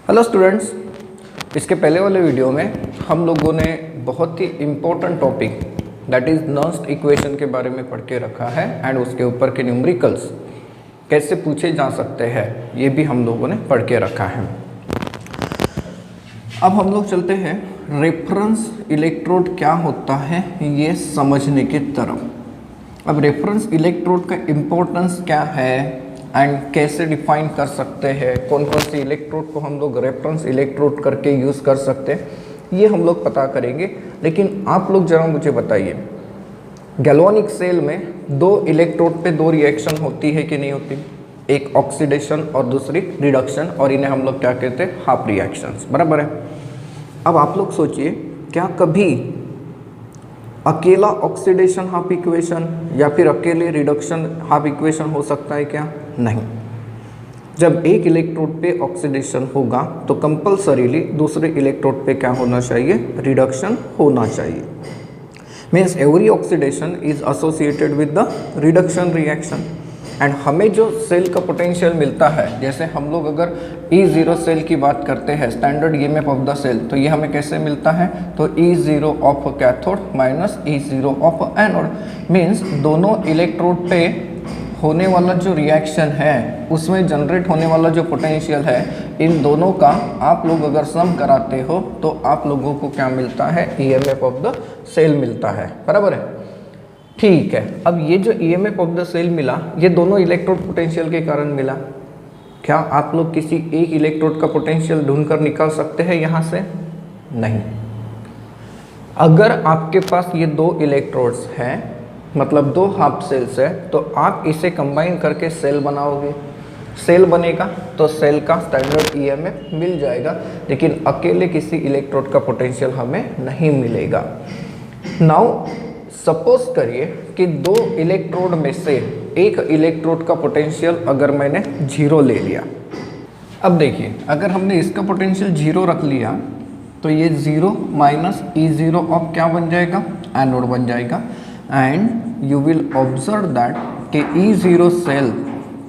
Hello students, इसके पहले वाले वीडियो में हम लोगों ने बहुत ही important topic that is Nernst equation के बारे में पढ़ के रखा है एंड उसके ऊपर के न्यूमेरिकल्स कैसे पूछे जा सकते हैं ये भी हम लोगों ने पढ़ के रखा है। अब हम लोग चलते हैं रेफरेंस इलेक्ट्रोड क्या होता है ये समझने की तरफ। अब रेफरेंस इलेक्ट्रोड का इम्पोर्टेंस क्या है एंड कैसे डिफाइन कर सकते हैं, कौन कौन सी इलेक्ट्रोड को हम लोग रेफरेंस इलेक्ट्रोड करके यूज़ कर सकते हैं, ये हम लोग पता करेंगे। लेकिन आप लोग ज़रा मुझे बताइए, गैल्वानिक सेल में दो इलेक्ट्रोड पे दो रिएक्शन होती है कि नहीं होती? एक ऑक्सीडेशन और दूसरी रिडक्शन, और इन्हें हम लोग क्या कहते हैं? हाफ रिएक्शंस, बराबर है। अब आप लोग सोचिए, क्या कभी अकेला ऑक्सीडेशन हाफ इक्वेशन या फिर अकेले रिडक्शन हाफ इक्वेशन हो सकता है क्या? नहीं। जब एक इलेक्ट्रोड पे ऑक्सीडेशन होगा तो कंपल्सरीली दूसरे इलेक्ट्रोड पे क्या होना चाहिए? रिडक्शन होना चाहिए। Means every oxidation is associated with the reduction reaction. And हमें जो सेल का पोटेंशियल मिलता है, जैसे हम लोग अगर E0 सेल की बात करते हैं, standard EMF of the cell, तो ये हमें कैसे मिलता है? तो E0 of cathode minus E0 of anode. Means दोनों इलेक्ट्रोड पे होने वाला जो रिएक्शन है उसमें जनरेट होने वाला जो पोटेंशियल है, इन दोनों का आप लोग अगर सम कराते हो तो आप लोगों को क्या मिलता है? ईएमएफ ऑफ द सेल मिलता है, बराबर है। ठीक है, अब ये जो ईएमएफ ऑफ द सेल मिला, ये दोनों इलेक्ट्रोड पोटेंशियल के कारण मिला। क्या आप लोग किसी एक इलेक्ट्रोड का पोटेंशियल ढूंढकर निकाल सकते हैं यहाँ से? नहीं। अगर आपके पास ये दो इलेक्ट्रोड्स हैं, मतलब दो हाफ सेल्स है, तो आप इसे कंबाइन करके सेल बनाओगे। सेल बनेगा तो सेल का स्टैंडर्ड ईएमएफ मिल जाएगा, लेकिन अकेले किसी इलेक्ट्रोड का पोटेंशियल हमें नहीं मिलेगा। नाउ सपोज करिए कि दो इलेक्ट्रोड में से एक इलेक्ट्रोड का पोटेंशियल अगर मैंने 0 ले लिया। अब देखिए, अगर हमने इसका पोटेंशियल 0 रख लिया तो ये 0 माइनस E0 ऑफ क्या बन जाएगा? एनोड बन जाएगा। And you will observe that कि E0 cell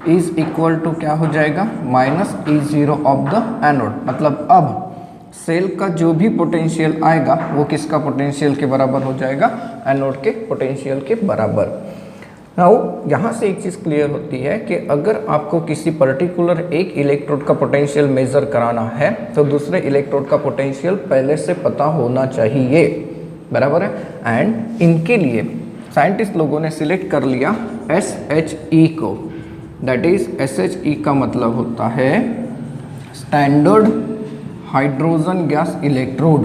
is equal to क्या हो जाएगा? Minus E0 of the anode. मतलब अब सेल का जो भी पोटेंशियल आएगा वो किसका पोटेंशियल के बराबर हो जाएगा? एनोड के पोटेंशियल के बराबर। नाउ यहाँ से एक चीज़ क्लियर होती है कि अगर आपको किसी पर्टिकुलर एक इलेक्ट्रोड का पोटेंशियल मेजर कराना है तो दूसरे इलेक्ट्रोड का पोटेंशियल पहले से पता होना चाहिए, बराबर है। एंड इनके लिए साइंटिस्ट लोगों ने सिलेक्ट कर लिया SHE को। दैट इज SHE का मतलब होता है स्टैंडर्ड हाइड्रोजन गैस इलेक्ट्रोड।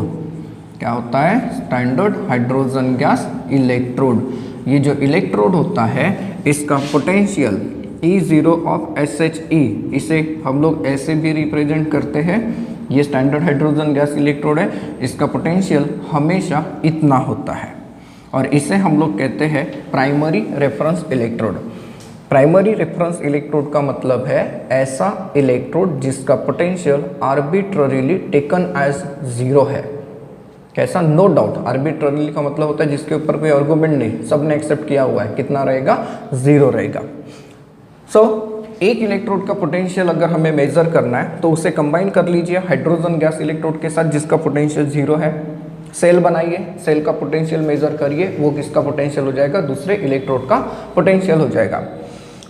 क्या होता है? Standard hydrogen gas electrode. ये जो इलेक्ट्रोड होता है इसका पोटेंशियल E0 ऑफ SHE, इसे हम लोग ऐसे भी रिप्रेजेंट करते हैं। ये स्टैंडर्ड हाइड्रोजन गैस इलेक्ट्रोड है, इसका पोटेंशियल हमेशा इतना होता है और इसे हम लोग कहते हैं primary reference electrode. Primary reference electrode का मतलब है ऐसा इलेक्ट्रोड जिसका पोटेंशियल आर्बिट्ररीली टेकन एज 0 है। कैसा? No doubt. आर्बिट्ररीली का मतलब होता है जिसके ऊपर कोई आर्गुमेंट नहीं, सबने एक्सेप्ट किया हुआ है। कितना रहेगा? 0 रहेगा। सो एक इलेक्ट्रोड का पोटेंशियल अगर हमें मेजर करना है तो उसे कंबाइन कर लीजिए हाइड्रोजन गैस इलेक्ट्रोड के साथ जिसका पोटेंशियल 0 है। सेल बनाइए, सेल का पोटेंशियल मेजर करिए, वो किसका पोटेंशियल हो जाएगा? दूसरे इलेक्ट्रोड का पोटेंशियल हो जाएगा।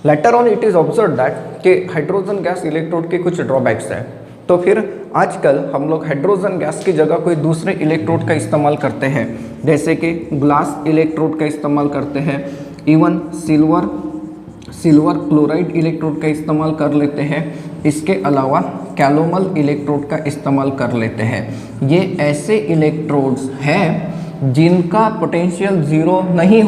Later on it is observe that कि हाइड्रोजन गैस इलेक्ट्रोड के कुछ ड्रॉबैक्स हैं। तो फिर आजकल हम लोग हाइड्रोजन गैस की जगह कोई दूसरे इलेक्ट्रोड का इस्तेमाल करते हैं, जैसे कि ग्लास इलेक्ट्रोड का इस्तेमाल करते हैं, इवन सिल्वर क्लोराइड इलेक्ट्रोड का इस्तेमाल कर लेते हैं। इसके अलावा कैलोमल इलेक्ट्रोड का इस्तेमाल कर लेते हैं। ये ऐसे इलेक्ट्रोड्स हैं जिनका पोटेंशियल 0 नहीं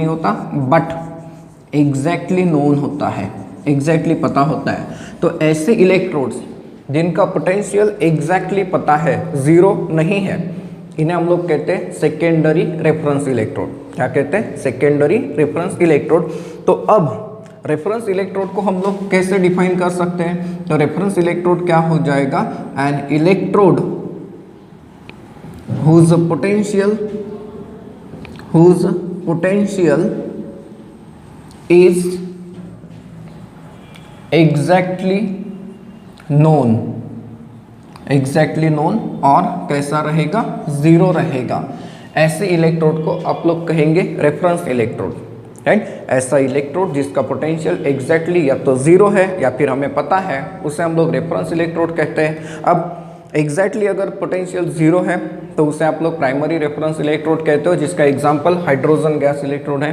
होता, बट एग्जैक्टली नोन होता है, एग्जैक्टली पता होता है। तो ऐसे इलेक्ट्रोड्स जिनका पोटेंशियल एग्जैक्टली पता है, 0 नहीं है, इन्हें हम लोग कहते हैं सेकेंडरी रेफरेंस इलेक्ट्रोड। क्या कहते हैं? Secondary reference electrode. तो अब रेफरेंस इलेक्ट्रोड को हम लोग कैसे डिफाइन कर सकते हैं? तो रेफरेंस इलेक्ट्रोड क्या हो जाएगा? N electrode whose potential is exactly known, exactly known, और कैसा रहेगा, जीरो रहेगा। ऐसे इलेक्ट्रोड को आप लोग कहेंगे रेफरेंस इलेक्ट्रोड, राइट। ऐसा इलेक्ट्रोड जिसका पोटेंशियल एग्जैक्टली या तो जीरो है या फिर हमें पता है, उसे हम लोग रेफरेंस इलेक्ट्रोड कहते हैं। अब एग्जैक्टली अगर पोटेंशियल जीरो है तो उसे आप लोग प्राइमरी रेफरेंस इलेक्ट्रोड कहते हो, जिसका एग्जांपल हाइड्रोजन गैस इलेक्ट्रोड है।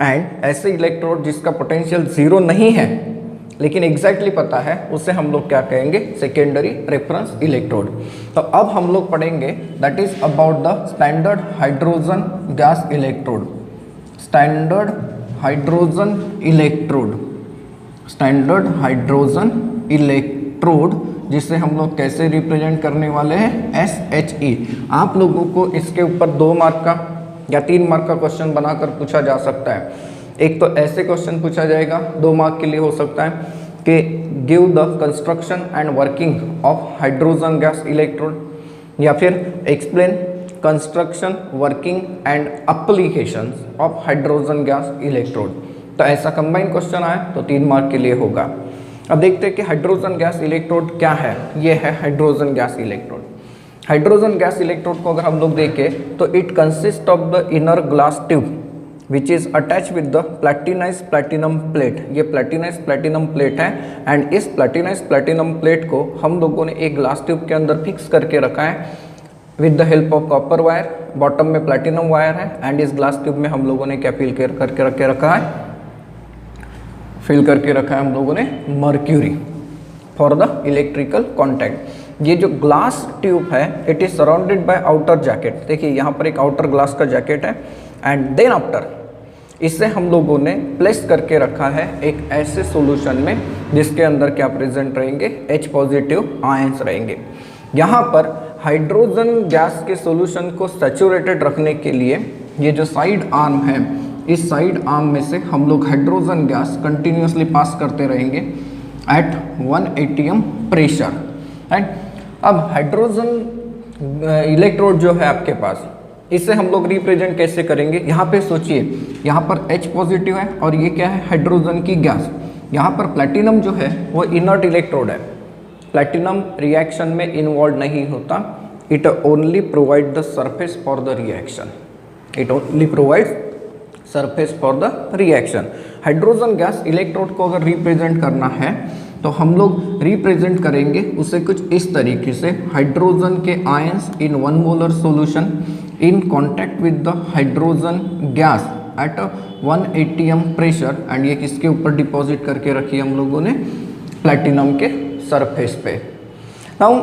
एंड ऐसे इलेक्ट्रोड जिसका पोटेंशियल जीरो नहीं है लेकिन एग्जैक्टली पता है, उसे हम लोग क्या कहेंगे, सेकेंडरी रेफरेंस इलेक्ट्रोड। तो अब हम लोग पढ़ेंगे that is about the standard hydrogen gas electrode. Standard hydrogen electrode, standard hydrogen electrode, जिसे हम लोग कैसे रिप्रेजेंट करने वाले हैं, SHE। आप लोगों को इसके ऊपर 2 मार्क का या 3 मार्क का क्वेश्चन बनाकर पूछा जा सकता है। एक तो ऐसे क्वेश्चन पूछा जाएगा 2 मार्क के लिए, हो सकता है कि give the construction and working of hydrogen gas electrode, या फिर explain construction, working and applications of hydrogen gas electrode. तो ऐसा कंबाइंड क्वेश्चन आए तो 3 मार्क के लिए होगा। अब देखते हैं कि हाइड्रोजन गैस इलेक्ट्रोड क्या है। ये है hydrogen gas electrode. Hydrogen gas electrode को अगर हम लोग देखें तो it consist of the inner glass tube which is attach with the platinized platinum plate. ये प्लैटिनाइज्ड प्लैटिनम प्लेट है एंड इस प्लैटिनाइज्ड प्लैटिनम प्लेट को हम लोगों ने एक ग्लास ट्यूब के अंदर फिक्स करके रखा है with the help of copper wire. Bottom में प्लैटिनम वायर है एंड इस ग्लास ट्यूब में हम लोगों ने क्या फिल करके रखा है, फिल करके रखा है हम लोगों ने mercury for the electrical contact. ये जो ग्लास ट्यूब है it is surrounded by outer jacket. देखिए यहाँ पर एक आउटर ग्लास का जैकेट है एंड देन आफ्टर इसे हम लोगों ने प्लेस करके रखा है एक ऐसे सॉल्यूशन में जिसके अंदर क्या प्रेजेंट रहेंगे, H पॉजिटिव आयंस रहेंगे। यहाँ पर हाइड्रोजन गैस के सॉल्यूशन को सैचुरेटेड रखने के लिए ये जो साइड आर्म है, इस साइड आर्म में से हम लोग हाइड्रोजन गैस कंटिन्यूसली पास करते रहेंगे एट 1 atm प्रेशर, राइट। अब हाइड्रोजन इलेक्ट्रोड जो है आपके पास, इसे हम लोग रिप्रेजेंट कैसे करेंगे। यहाँ पे सोचिए, यहाँ पर H पॉजिटिव है और ये क्या है, हाइड्रोजन की गैस। यहाँ पर प्लैटिनम जो है वो इनर्ट इलेक्ट्रोड है। प्लैटिनम रिएक्शन में इन्वॉल्व नहीं होता, it only provide the surface for the reaction, it only provide surface for the reaction. Hydrogen gas electrode को अगर रिप्रेजेंट करना है तो हम लोग रिप्रेजेंट करेंगे उसे कुछ इस तरीके से, हाइड्रोजन के ions in 1 molar solution in contact with the hydrogen gas at 1 atm pressure. And ये किसके ऊपर डिपॉजिट करके रखी हम लोगों ने, प्लैटिनम के सरफेस पे। नाउ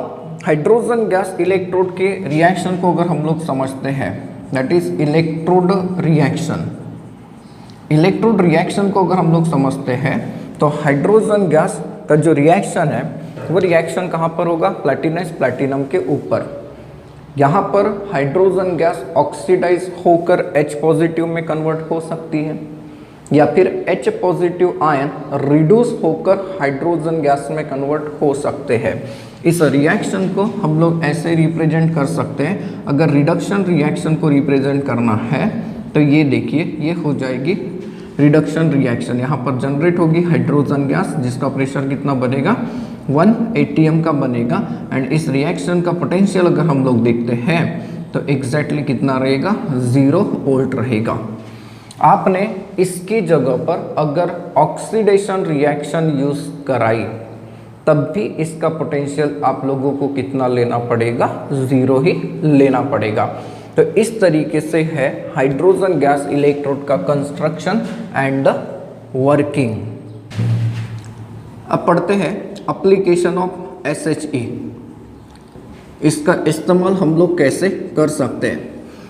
हाइड्रोजन गैस इलेक्ट्रोड के रिएक्शन को अगर हम लोग समझते हैं, that is electrode reaction. Electrode reaction को अगर हम लोग समझते हैं तो हाइड्रोजन गैस का जो रिएक्शन है वो रिएक्शन कहाँ पर होगा, प्लैटिनाइज्ड प्लैटिनम के ऊपर। यहाँ पर हाइड्रोजन गैस ऑक्सीडाइज होकर H पॉजिटिव में कन्वर्ट हो सकती है या फिर H पॉजिटिव आयन रिड्यूस होकर हाइड्रोजन गैस में कन्वर्ट हो सकते हैं। इस रिएक्शन को हम लोग ऐसे रिप्रेजेंट कर सकते हैं। अगर रिडक्शन रिएक्शन को रिप्रेजेंट करना है तो ये देखिए, ये हो जाएगी रिडक्शन रिएक्शन। यहाँ पर जनरेट होगी हाइड्रोजन गैस जिसका प्रेशर कितना बनेगा, 1 atm का बनेगा। एंड इस रिएक्शन का पोटेंशियल अगर हम लोग देखते हैं तो एग्जैक्टली कितना रहेगा, 0 वोल्ट रहेगा। आपने इसकी जगह पर अगर ऑक्सीडेशन रिएक्शन यूज कराई तब भी इसका पोटेंशियल आप लोगों को कितना लेना पड़ेगा, 0 ही लेना पड़ेगा। तो इस तरीके से है हाइड्रोजन गैस इलेक्ट्रोड का कंस्ट्रक्शन एंड द वर्किंग। अब पढ़ते हैं एप्लीकेशन ऑफ SHE। इसका इस्तेमाल हम लोग कैसे कर सकते हैं।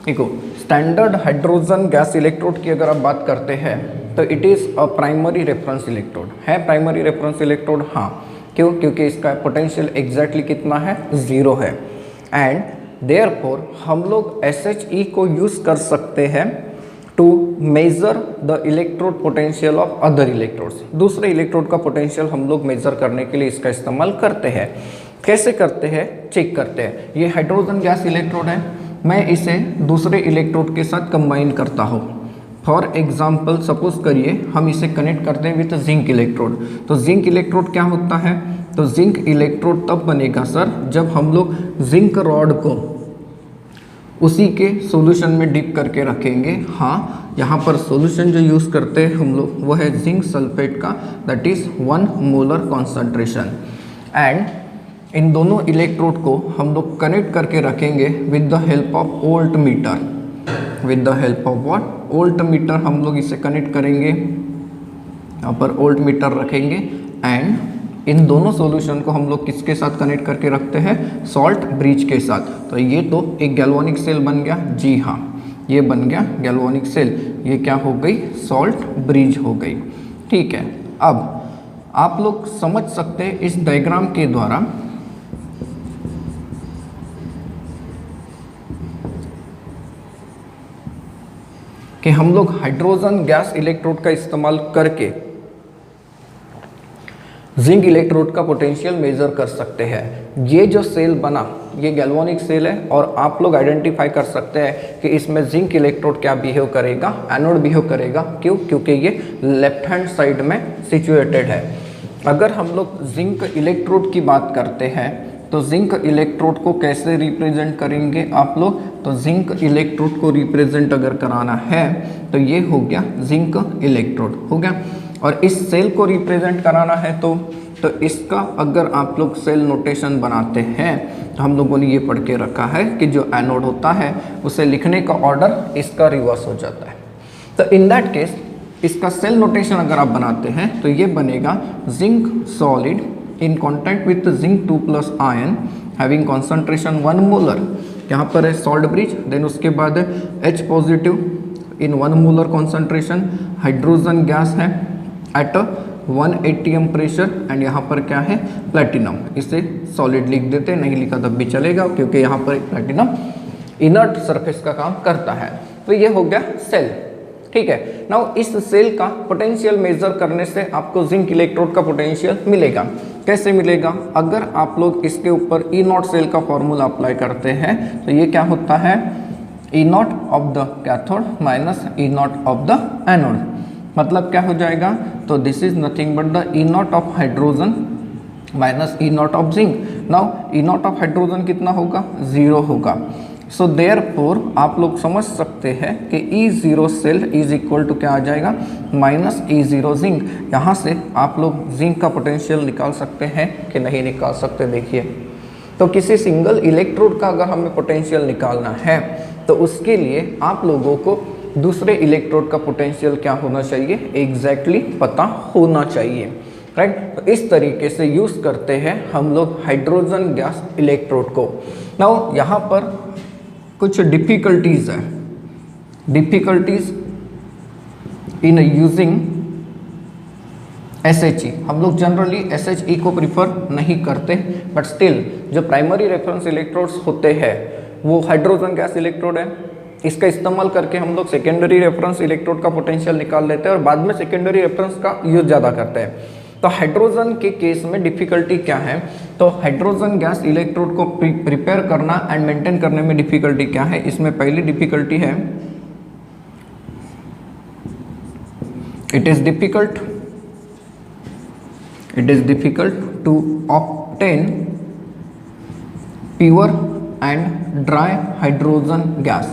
देखो, स्टैंडर्ड हाइड्रोजन गैस इलेक्ट्रोड की अगर आप बात करते हैं तो it is a primary reference electrode. है प्राइमरी रेफरेंस इलेक्ट्रोड, हाँ। क्यों? क्योंकि इसका पोटेंशियल एग्जैक्टली कितना है, 0 है। एंड देयरफॉर हम लोग SHE को यूज़ कर सकते हैं to measure the electrode potential of other electrodes. दूसरे इलेक्ट्रोड का पोटेंशियल हम लोग मेजर करने के लिए इसका इस्तेमाल करते हैं। कैसे करते हैं, चेक करते हैं। ये हाइड्रोजन गैस इलेक्ट्रोड है, मैं इसे दूसरे इलेक्ट्रोड के साथ कंबाइन करता हूँ फॉर एग्जाम्पल सपोज करिए हम इसे कनेक्ट करते हैं विथ जिंक इलेक्ट्रोड। तो जिंक इलेक्ट्रोड क्या होता है? तो जिंक इलेक्ट्रोड तब बनेगा सर जब हम लोग जिंक रॉड को उसी के सॉल्यूशन में डिप करके रखेंगे। हाँ, यहाँ पर सॉल्यूशन जो यूज़ करते हैं हम लोग वो है जिंक सल्फेट का, that is 1 molar concentration. And in दोनों इलेक्ट्रोड को हम लोग कनेक्ट करके रखेंगे with the help of volt meter. With the help of what? Volt meter हम लोग इसे कनेक्ट करेंगे, यहाँ पर वोल्ट मीटर रखेंगे। एंड इन दोनों सॉल्यूशन को हम लोग किसके साथ कनेक्ट करके रखते हैं? सॉल्ट ब्रिज के साथ। तो ये तो एक गैल्वानिक सेल बन गया। जी हाँ, ये बन गया गैल्वानिक सेल। ये क्या हो गई? सॉल्ट ब्रिज हो गई। ठीक है, अब आप लोग समझ सकते हैं इस डायग्राम के द्वारा कि हम लोग हाइड्रोजन गैस इलेक्ट्रोड का इस्तेमाल करके जिंक इलेक्ट्रोड का पोटेंशियल मेजर कर सकते हैं। ये जो सेल बना ये गैल्वानिक सेल है और आप लोग आइडेंटिफाई कर सकते हैं कि इसमें जिंक इलेक्ट्रोड क्या बिहेव करेगा? एनोड बिहेव करेगा। क्यों? क्योंकि ये लेफ्ट हैंड साइड में सिचुएटेड है। अगर हम लोग जिंक इलेक्ट्रोड की बात करते हैं तो जिंक इलेक्ट्रोड को कैसे रिप्रेजेंट करेंगे आप लोग? तो जिंक इलेक्ट्रोड को रिप्रेजेंट अगर कराना है तो ये हो गया जिंक इलेक्ट्रोड हो गया। और इस सेल को रिप्रेजेंट कराना है तो इसका अगर आप लोग सेल नोटेशन बनाते हैं तो हम लोगों ने ये पढ़ के रखा है कि जो एनोड होता है उसे लिखने का ऑर्डर इसका रिवर्स हो जाता है। तो इन दैट केस इसका सेल नोटेशन अगर आप बनाते हैं तो ये बनेगा zinc solid in contact with zinc 2+ ion having concentration 1 molar. यहाँ पर है सॉल्ट ब्रिज, देन उसके बाद H positive in 1 molar concentration hydrogen gas है एट 1 atm प्रेशर। एंड यहाँ पर क्या है? प्लेटिनम। इसे सॉलिड लिख देते, नहीं लिखा तब भी चलेगा क्योंकि यहाँ पर प्लेटिनम इनर्ट सरफेस का काम करता है। तो ये हो गया सेल। ठीक है, नाउ इस सेल का पोटेंशियल मेजर करने से आपको जिंक इलेक्ट्रोड का पोटेंशियल मिलेगा। कैसे मिलेगा? अगर आप लोग इसके ऊपर E0 सेल का फॉर्मूला अप्लाई करते हैं तो ये क्या होता है? E0 of the cathode minus E0 of the anode. मतलब क्या हो जाएगा? तो this is nothing but the E0 of hydrogen minus E0 of zinc. Now E0 of hydrogen कितना होगा? 0 होगा। सो देयरफॉर आप लोग समझ सकते हैं कि E0 cell is equal to क्या आ जाएगा? Minus E0 zinc. यहाँ से आप लोग जिंक का पोटेंशियल निकाल सकते हैं कि नहीं निकाल सकते? देखिए, तो किसी सिंगल इलेक्ट्रोड का अगर हमें पोटेंशियल निकालना है तो उसके लिए आप लोगों को दूसरे इलेक्ट्रोड का पोटेंशियल क्या होना चाहिए? एग्जैक्टली पता होना चाहिए, राइट। तो इस तरीके से यूज़ करते हैं हम लोग हाइड्रोजन गैस इलेक्ट्रोड को। नाउ यहाँ पर कुछ डिफ़िकल्टीज है, डिफ़िकल्टीज इन यूजिंग SHE। हम लोग जनरली SHE को प्रिफर नहीं करते, बट स्टिल जो प्राइमरी रेफरेंस इलेक्ट्रोड्स होते हैं वो हाइड्रोजन गैस इलेक्ट्रोड है। इसका इस्तेमाल करके हम लोग सेकेंडरी रेफरेंस इलेक्ट्रोड का पोटेंशियल निकाल लेते हैं और बाद में सेकेंडरी रेफरेंस का यूज ज़्यादा करते हैं। तो हाइड्रोजन के केस में डिफ़िकल्टी क्या है? तो हाइड्रोजन गैस इलेक्ट्रोड को प्रिपेयर करना एंड मेंटेन करने में डिफ़िकल्टी क्या है? इसमें पहली डिफ़िकल्टी है it is difficult to obtain pure and dry hydrogen gas.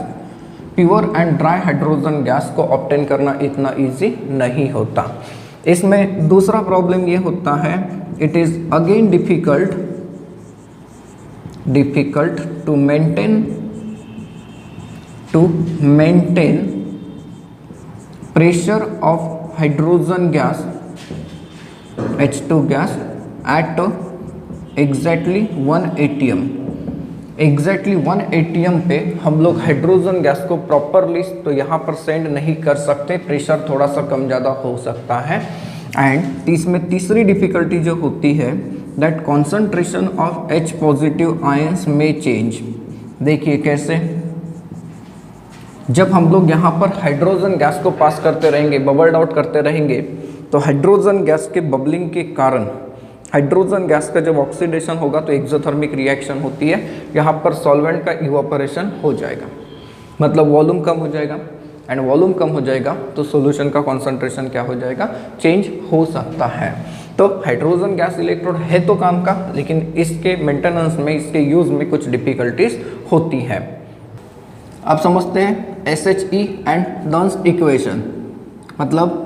Pure and dry hydrogen gas को ऑब्टेन करना इतना इजी नहीं होता। इसमें दूसरा प्रॉब्लम ये होता है it is again difficult to maintain pressure of hydrogen gas H2 gas at exactly 1 atm। Exactly 1 atm पे हम लोग हाइड्रोजन गैस को प्रॉपरली तो यहाँ पर सेंड नहीं कर सकते, प्रेशर थोड़ा सा कम ज़्यादा हो सकता है। एंड इसमें तीसरी डिफ़िकल्टी जो होती है that concentration of H positive ions में चेंज। देखिए कैसे, जब हम लोग यहाँ पर हाइड्रोजन गैस को पास करते रहेंगे, बबल्ड आउट करते रहेंगे, तो हाइड्रोजन गैस के बबलिंग के कारण हाइड्रोजन गैस का जब ऑक्सीडेशन होगा तो एक्सोथर्मिक रिएक्शन होती है, यहाँ पर सॉल्वेंट का इवापोरेशन हो जाएगा, मतलब वॉल्यूम कम हो जाएगा। एंड वॉल्यूम कम हो जाएगा तो सॉल्यूशन का कॉन्सेंट्रेशन क्या हो जाएगा, चेंज हो सकता है। तो हाइड्रोजन गैस इलेक्ट्रोड है तो काम का, लेकिन इसके मेंटेनेंस में, इसके यूज में कुछ डिफिकल्टीज होती है। आप समझते हैं SHE एंड नॉन्स इक्वेशन, मतलब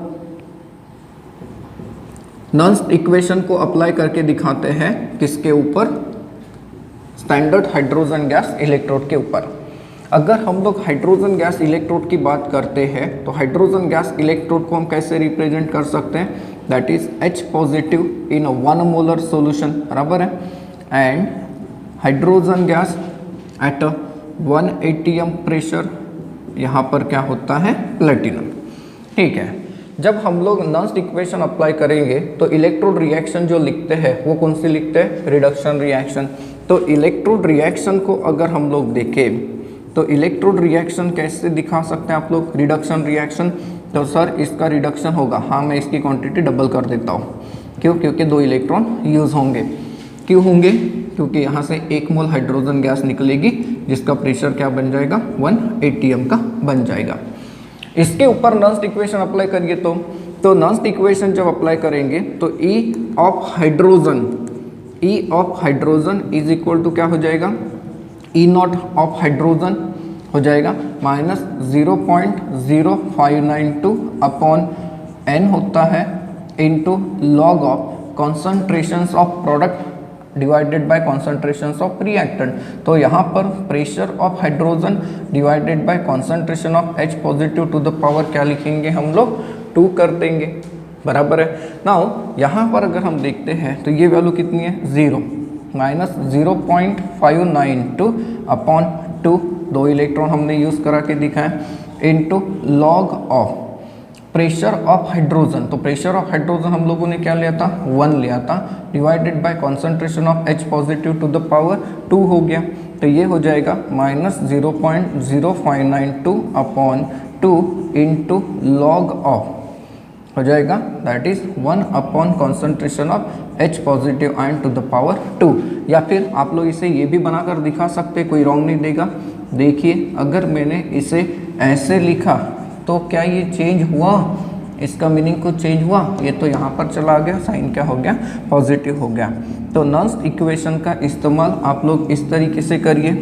नॉन्स इक्वेशन को अप्लाई करके दिखाते हैं किसके ऊपर, स्टैंडर्ड हाइड्रोजन गैस इलेक्ट्रोड के ऊपर। अगर हम लोग हाइड्रोजन गैस इलेक्ट्रोड की बात करते हैं तो हाइड्रोजन गैस इलेक्ट्रोड को हम कैसे रिप्रेजेंट कर सकते हैं, that is H positive in 1 molar solution, बराबर है, and hydrogen gas at 1 atm pressure, यहाँ पर क्या होता है, प्लेटिनम। ठीक है, जब हम लोग नॉन्स इक्वेशन अप्लाई करेंगे तो इलेक्ट्रोड रिएक्शन जो लिखते हैं वो कौन सी लिखते हैं, रिडक्शन रिएक्शन। तो इलेक्ट्रोड रिएक्शन को अगर हम लोग देखें तो इलेक्ट्रोड रिएक्शन कैसे दिखा सकते हैं आप लोग, रिडक्शन रिएक्शन। तो सर इसका रिडक्शन होगा, हाँ मैं इसकी क्वांटिटी डबल कर देता हूँ, क्यों, क्योंकि 2 इलेक्ट्रॉन यूज़ होंगे। क्यों होंगे, क्योंकि यहाँ से 1 मोल हाइड्रोजन गैस निकलेगी जिसका प्रेशर क्या बन जाएगा, 1 atm का बन जाएगा। इसके ऊपर नॉन्स इक्वेशन अप्लाई करिए तो नॉन्स इक्वेशन जब अप्लाई करेंगे तो E of hydrogen is equal to क्या हो जाएगा, E नॉट ऑफ हाइड्रोजन हो जाएगा माइनस 0.0592 अपॉन N होता है into log of concentrations of product divided by concentrations of reactant. तो यहाँ पर pressure of hydrogen divided by concentration of H positive to the power क्या लिखेंगे हम लोग, 2 कर देंगे, बराबर है। नाउ यहाँ पर अगर हम देखते हैं तो ये वैल्यू कितनी है, 0 माइनस 0.592 अपॉन 2, 2 इलेक्ट्रॉन हमने यूज़ करा के दिखाया into log of pressure of hydrogen. तो प्रेशर ऑफ हाइड्रोजन हम लोगों ने क्या लिया था, 1 लिया था, divided by concentration of H positive to the power 2 हो गया। तो ये हो जाएगा minus 0.0592 upon 2 into log of हो जाएगा, that is 1 upon concentration of H positive ion to the power 2। या फिर आप लोग इसे ये भी बनाकर दिखा सकते, कोई रॉन्ग नहीं देगा। देखिए अगर मैंने इसे ऐसे लिखा तो क्या ये चेंज हुआ, इसका मीनिंग कुछ चेंज हुआ, ये तो यहाँ पर चला गया, साइन क्या हो गया, पॉजिटिव हो गया। तो नॉन्स इक्वेशन का इस्तेमाल आप लोग इस तरीके से करिए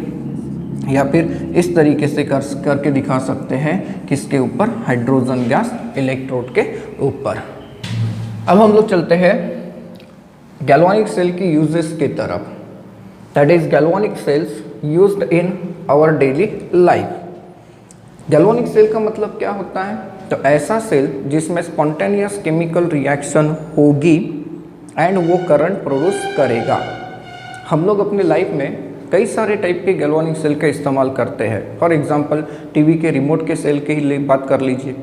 या फिर इस तरीके से करके दिखा सकते हैं, किसके ऊपर, हाइड्रोजन गैस इलेक्ट्रोड के ऊपर। अब हम लोग चलते हैं गैल्वानिक सेल की यूजेस की तरफ, that is galvanic cells used in our daily life. Galvanic cell का मतलब क्या होता है, तो ऐसा सेल जिसमें स्पॉन्टेनियस केमिकल रिएक्शन होगी एंड वो करंट प्रोड्यूस करेगा। हम लोग अपने लाइफ में कई सारे टाइप के गैल्वानिक सेल का इस्तेमाल करते हैं। फॉर एग्जांपल टीवी के रिमोट के सेल की ही बात कर लीजिए,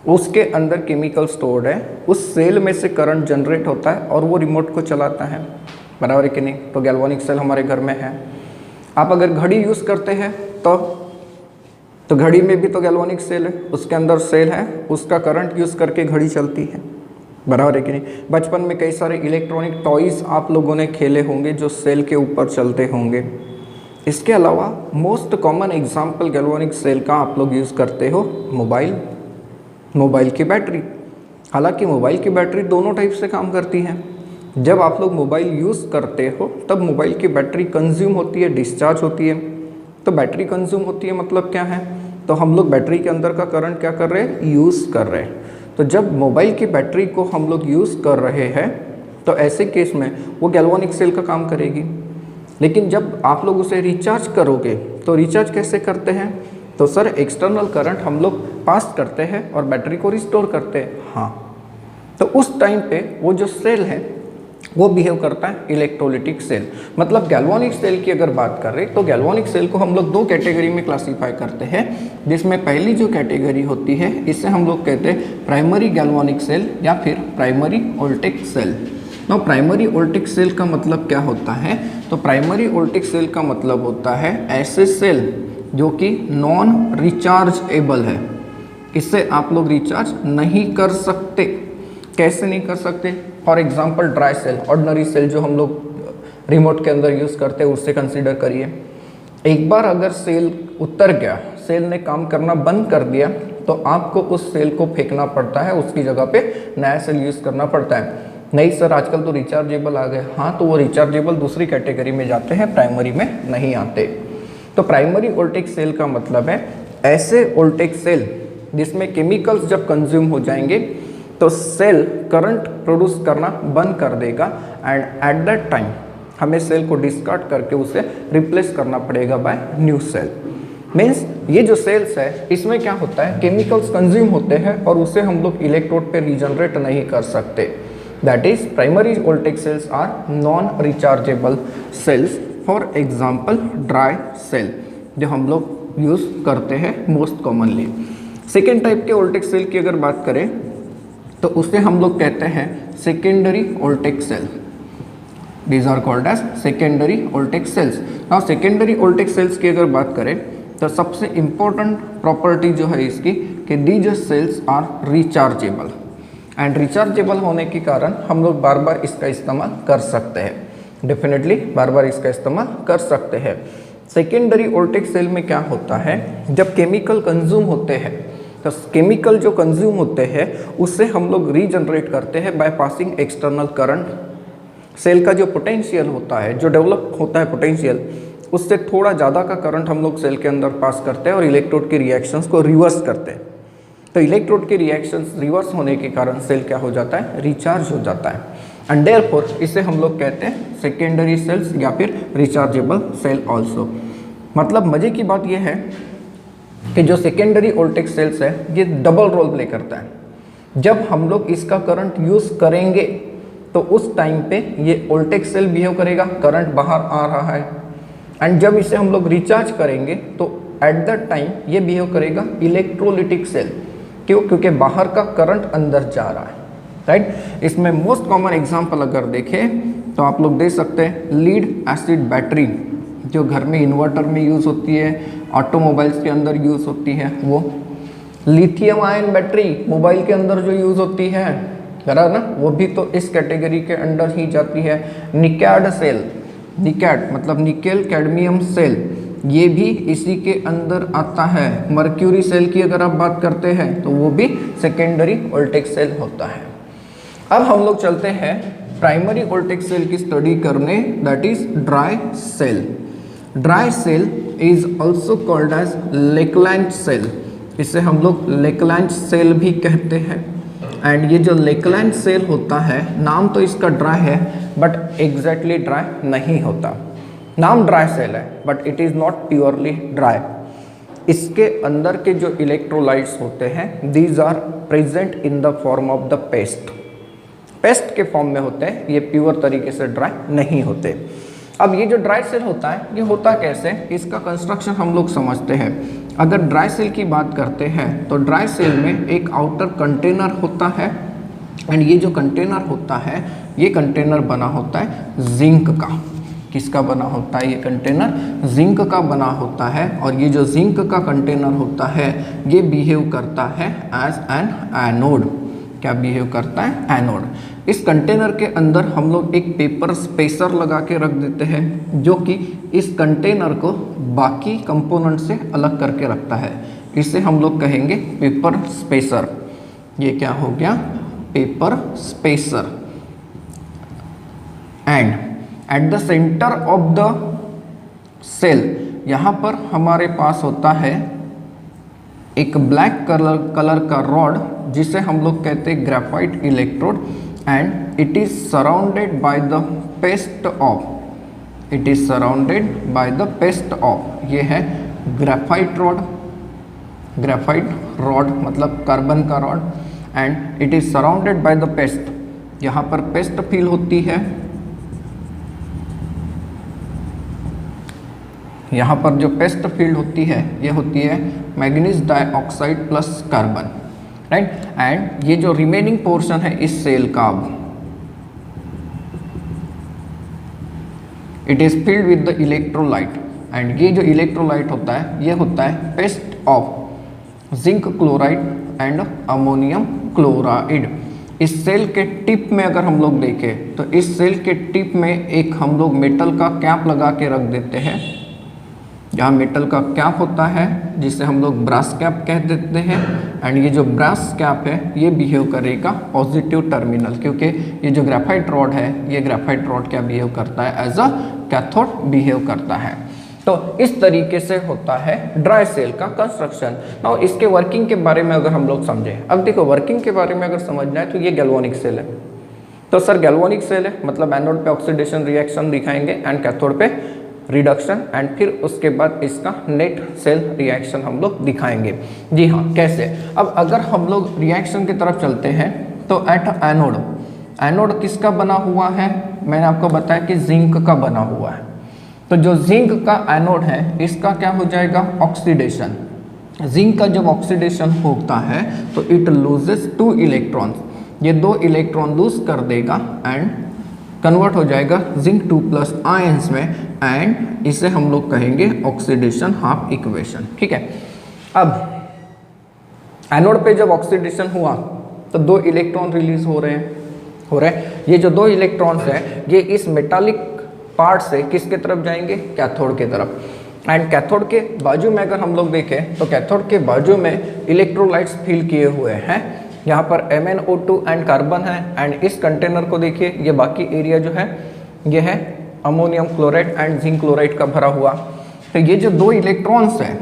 उसके अंदर केमिकल स्टोर्ड है, उस सेल में से करंट जनरेट होता है और वो रिमोट को चलाता है, बराबर है कि नहीं। तो गैल्वानिक सेल हमारे घर में है। आप अगर घड़ी यूज़ करते हैं तो घड़ी में भी तो गैल्वानिक सेल है, उसके अंदर सेल है, उसका करंट यूज़ करके घड़ी चलती है, बराबर है कि नहीं। बचपन में कई सारे इलेक्ट्रॉनिक टॉयज़ आप लोगों ने खेले होंगे जो सेल के ऊपर चलते होंगे। इसके अलावा most common example galvanic cell का आप लोग यूज़ करते हो मोबाइल की बैटरी। हालांकि मोबाइल की बैटरी दोनों टाइप से काम करती है। जब आप लोग मोबाइल यूज़ करते हो तब मोबाइल की बैटरी कंज्यूम होती है, डिस्चार्ज होती है। तो बैटरी कंज्यूम होती है मतलब क्या है, तो हम लोग बैटरी के अंदर का करंट क्या कर रहे हैं, यूज़ कर रहे हैं। तो जब मोबाइल की बैटरी को हम लोग यूज़ कर रहे हैं तो ऐसे केस में वो गैल्वानिक सेल का काम करेगी। लेकिन जब आप लोग उसे रिचार्ज करोगे तो रिचार्ज कैसे करते हैं, तो सर एक्सटर्नल करंट हम लोग पास करते हैं और बैटरी को रिस्टोर करते हैं। हाँ, तो उस टाइम पे वो जो सेल है वो बिहेव करता है इलेक्ट्रोलिटिक सेल। मतलब गैल्वानिक सेल की अगर बात कर रहे तो गैल्वानिक सेल को हम लोग 2 कैटेगरी में क्लासीफाई करते हैं, जिसमें पहली जो कैटेगरी होती है इसे हम लोग कहते हैं प्राइमरी गैल्वानिक सेल या फिर प्राइमरी वोल्टिक सेल। ना प्राइमरी वोल्टिक सेल का मतलब क्या होता है, तो प्राइमरी वोल्टिक सेल का मतलब होता है ऐसे सेल जो कि नॉन रिचार्जेबल है, इससे आप लोग रिचार्ज नहीं कर सकते। कैसे नहीं कर सकते, for example dry cell, ordinary cell जो हम लोग रिमोट के अंदर यूज़ करते हैं उससे कंसीडर करिए। एक बार अगर सेल उतर गया, सेल ने काम करना बंद कर दिया, तो आपको उस सेल को फेंकना पड़ता है, उसकी जगह पे नया सेल यूज़ करना पड़ता है। नहीं सर आजकल तो रिचार्जेबल आ गए, हाँ तो वो रिचार्जेबल दूसरी कैटेगरी में जाते हैं, प्राइमरी में नहीं आते। तो प्राइमरी वोल्टेज सेल का मतलब है ऐसे वोल्टेज सेल जिसमें केमिकल्स जब कंज्यूम हो जाएंगे तो सेल करंट प्रोड्यूस करना बंद कर देगा एंड एट दैट टाइम हमें सेल को डिस्कार्ड करके उसे रिप्लेस करना पड़ेगा बाय न्यू सेल। मीन्स ये जो सेल्स है इसमें क्या होता है, केमिकल्स कंज्यूम होते हैं और उसे हम लोग इलेक्ट्रोड पे रीजनरेट नहीं कर सकते। That is primary voltage cells are non rechargeable cells. For example dry cell जो हम लोग यूज़ करते हैं मोस्ट कॉमनली। सेकेंड टाइप के वोल्टेज सेल की अगर बात करें तो उसे हम लोग कहते हैं secondary voltage cell. These are called as secondary voltage cells. Now secondary voltage cells की अगर बात करें तो सबसे इम्पोर्टेंट प्रॉपर्टी जो है इसकी कि these cells are rechargeable and rechargeable होने के कारण हम लोग बार बार इसका इस्तेमाल कर सकते हैं। डेफिनेटली बार बार इसका इस्तेमाल कर सकते हैं। सेकेंडरी वोल्टेज सेल में क्या होता है, जब केमिकल कंज्यूम होते हैं तो केमिकल जो कंज्यूम होते हैं उससे हम लोग रीजनरेट करते हैं by passing external current. Cell का जो पोटेंशियल होता है, जो डेवलप होता है पोटेंशियल, उससे थोड़ा ज़्यादा का करंट हम लोग सेल के अंदर पास करते हैं और इलेक्ट्रोड की रिएक्शंस को रिवर्स करते हैं। तो इलेक्ट्रोड की रिएक्शंस रिवर्स होने के कारण सेल क्या हो जाता है, रिचार्ज हो जाता है एंड देयरफॉर इसे हम लोग कहते हैं सेकेंडरी सेल्स या फिर रिचार्जेबल सेल ऑल्सो। मतलब मज़े की बात यह है कि जो सेकेंडरी वोल्टेज सेल्स है ये डबल रोल प्ले करता है। जब हम लोग इसका करंट यूज़ करेंगे तो उस टाइम पे ये वोल्टेज सेल बिहेव करेगा, करंट बाहर आ रहा है, एंड जब इसे हम लोग रिचार्ज करेंगे तो एट दैट टाइम ये बिहेव करेगा इलेक्ट्रोलिटिक सेल। क्यों? क्योंकि बाहर का करंट अंदर जा रहा है, राइट। इसमें मोस्ट कॉमन एग्जांपल अगर देखें तो आप लोग दे सकते हैं लीड एसिड बैटरी जो घर में इन्वर्टर में यूज़ होती है, ऑटोमोबाइल्स के अंदर यूज़ होती है, वो लिथियम आयन बैटरी मोबाइल के अंदर जो यूज़ होती है, बराबर ना, वो भी तो इस कैटेगरी के अंडर ही जाती है। निकैड सेल, निकैड मतलब निकेल कैडमियम सेल, ये भी इसी के अंदर आता है। मर्क्यूरी सेल की अगर आप बात करते हैं तो वो भी सेकेंडरी वोल्टेज सेल होता है। अब हम लोग चलते हैं प्राइमरी वोल्टेज सेल की स्टडी करने, that is dry cell. Dry cell is also called as Leclanche cell, इसे हम लोग लेकलैंड सेल भी कहते हैं। एंड ये जो लेकलैंड सेल होता है, नाम तो इसका ड्राई है बट एग्जैक्टली ड्राई नहीं होता। नाम ड्राई सेल है but it is not purely dry. इसके अंदर के जो इलेक्ट्रोलाइट्स होते हैं these are present in the form of the paste, paste के फॉर्म में होते हैं, ये प्योर तरीके से ड्राई नहीं होते। अब ये जो ड्राई सेल होता है ये होता कैसे, इसका कंस्ट्रक्शन हम लोग समझते हैं। अगर ड्राई सेल की बात करते हैं तो ड्राई सेल में एक आउटर कंटेनर होता है एंड ये जो कंटेनर होता है ये कंटेनर बना होता है जिंक का। किसका बना होता है ये कंटेनर? जिंक का बना होता है। और ये जो जिंक का कंटेनर होता है ये बिहेव करता है एज एन एनोड। क्या बिहेव करता है? एनोड। इस कंटेनर के अंदर हम लोग एक पेपर स्पेसर लगा के रख देते हैं जो कि इस कंटेनर को बाकी कंपोनेंट से अलग करके रखता है। इसे हम लोग कहेंगे पेपर स्पेसर। ये क्या हो गया? Paper spacer. And at the centre of the cell यहाँ पर हमारे पास होता है एक ब्लैक कलर का रॉड जिसे हम लोग कहते हैं graphite electrode and it is surrounded by the paste of, it is surrounded by the paste of, ये है ग्रेफाइट रॉड। ग्रेफाइट रॉड मतलब कार्बन का rod and it is surrounded by the paste. यहाँ पर पेस्ट फील होती है, यहाँ पर जो पेस्ट फील्ड होती है ये होती है manganese dioxide plus carbon, right. And ये जो रिमेनिंग पोर्शन है इस सेल का, it is filled with the electrolyte and ये जो इलेक्ट्रोलाइट होता है ये होता है paste of zinc chloride and ammonium chloride. इस सेल के टिप में अगर हम लोग देखें तो इस सेल के टिप में एक हम लोग मेटल का कैप लगा के रख देते हैं यहाँ मेटल का कैप होता है जिसे हम लोग ब्रास कैप कह देते हैं, एंड ये जो ब्रास कैप है ये बिहेव करेगा पॉजिटिव टर्मिनल, क्योंकि ये जो ग्रेफाइट रॉड है ये ग्रेफाइट रॉड क्या बिहेव करता है, एज अ कैथोड बिहेव करता है। तो इस तरीके से होता है ड्राई सेल का कंस्ट्रक्शन। नाउ इसके वर्किंग के बारे में अगर हम लोग समझें, अब देखो वर्किंग के बारे में अगर समझना है तो ये गैल्वेनिक सेल है। तो सर गैल्वेनिक सेल है मतलब एनोड पे ऑक्सीडेशन रिएक्शन दिखाएंगे एंड कैथोड पे रिडक्शन, एंड फिर उसके बाद इसका नेट सेल रिएक्शन हम लोग दिखाएंगे। जी हाँ, कैसे? अब अगर हम लोग रिएक्शन की तरफ चलते हैं तो एट एनोड, एनोड किसका बना हुआ है? मैंने आपको बताया कि जिंक का बना हुआ है। तो जो जिंक का एनोड है इसका क्या हो जाएगा, ऑक्सीडेशन। जिंक का जब ऑक्सीडेशन होता है तो इट लूजेस 2 इलेक्ट्रॉन्स, ये 2 इलेक्ट्रॉन लूज कर देगा एंड कन्वर्ट हो जाएगा जिंक 2+ आयंस में, एंड इसे हम लोग कहेंगे ऑक्सीडेशन हाफ इक्वेशन। ठीक है, अब एनोड पे जब ऑक्सीडेशन हुआ तो 2 इलेक्ट्रॉन रिलीज हो रहे हैं। ये जो 2 इलेक्ट्रॉन्स हैं ये इस मेटालिक पार्ट से किसके तरफ जाएंगे, कैथोड के तरफ। एंड कैथोड के बाजू में अगर हम लोग देखें तो कैथोड के बाजू में इलेक्ट्रोलाइट्स फिल किए हुए हैं। यहाँ पर MnO2 एंड कार्बन है, एंड इस कंटेनर को देखिए, ये बाकी एरिया जो है ये है ammonium chloride and zinc chloride का भरा हुआ। तो ये जो 2 इलेक्ट्रॉन्स हैं,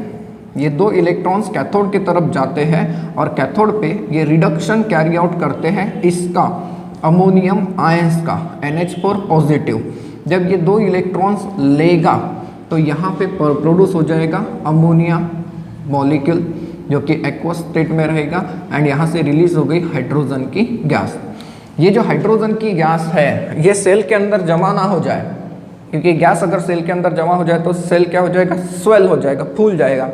ये 2 इलेक्ट्रॉन्स कैथोड की तरफ जाते हैं और कैथोड पे ये रिडक्शन कैरी आउट करते हैं इसका अमोनियम आयंस का NH4 पॉजिटिव। जब ये 2 इलेक्ट्रॉन्स लेगा तो यहाँ पे प्रोड्यूस हो जाएगा अमोनिया मॉलिक्यूल जो कि एक्वस स्टेट में रहेगा, एंड यहाँ से रिलीज हो गई हाइड्रोजन की गैस। ये जो हाइड्रोजन की गैस है ये सेल के अंदर जमा ना हो जाए, क्योंकि गैस अगर सेल के अंदर जमा हो जाए तो सेल क्या हो जाएगा, स्वेल हो जाएगा, फूल जाएगा।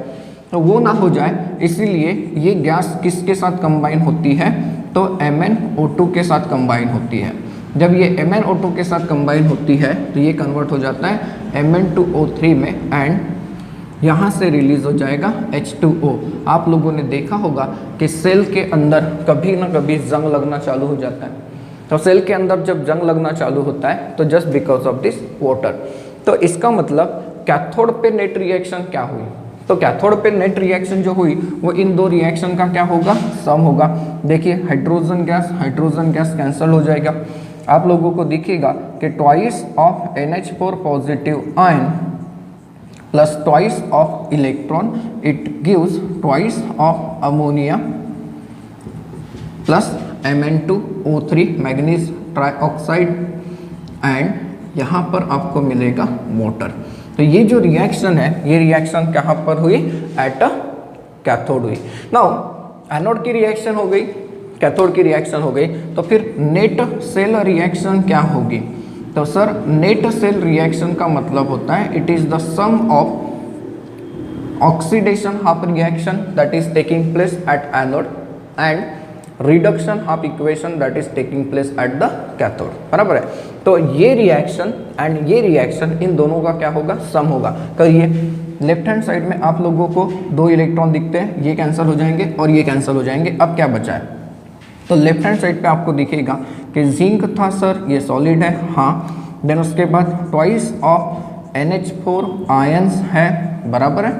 तो वो ना हो जाए इसीलिए ये गैस किसके साथ कंबाइन होती है, तो MnO2 के साथ कंबाइन होती है। जब ये MnO2 के साथ कंबाइन होती है तो ये कन्वर्ट हो जाता है Mn2O3 में, एंड यहाँ से रिलीज हो जाएगा H2O। आप लोगों ने देखा होगा कि सेल के अंदर कभी ना कभी जंग लगना चालू हो जाता है। तो सेल के अंदर जब जंग लगना चालू होता है तो just because of this water. तो इसका मतलब कैथोड पे नेट रिएक्शन क्या हुई, तो कैथोड पे नेट रिएक्शन जो हुई वो इन 2 रिएक्शन का क्या होगा, सम होगा। देखिए हाइड्रोजन गैस कैंसिल हो जाएगा। आप लोगों को दिखेगा कि twice of NH4 positive ion plus twice of electron, it gives twice of ammonia plus Mn2O3 manganese trioxide, and यहाँ पर आपको मिलेगा वाटर। तो ये जो रिएक्शन है ये रिएक्शन कहाँ पर हुई, एट अ कैथोड हुई। नाउ एनोड की रिएक्शन हो गई, कैथोड की रिएक्शन हो गई, तो फिर नेट सेल रिएक्शन क्या होगी? तो सर नेट सेल रिएक्शन का मतलब होता है it is the sum of oxidation half reaction that is taking place at anode and reduction half equation that is taking place at the cathode, बराबर है। तो ये रिएक्शन एंड ये reaction इन दोनों का क्या होगा, सम होगा। करिए लेफ्ट हैंड साइड में आप लोगों को 2 इलेक्ट्रॉन दिखते हैं, ये कैंसिल हो जाएंगे और ये कैंसिल हो जाएंगे। अब क्या बचा है, तो लेफ्ट हैंड साइड पे आपको दिखेगा कि जिंक था सर, ये सॉलिड है, हाँ। देन उसके बाद ट्वाइस ऑफ NH4 आयंस है, बराबर है,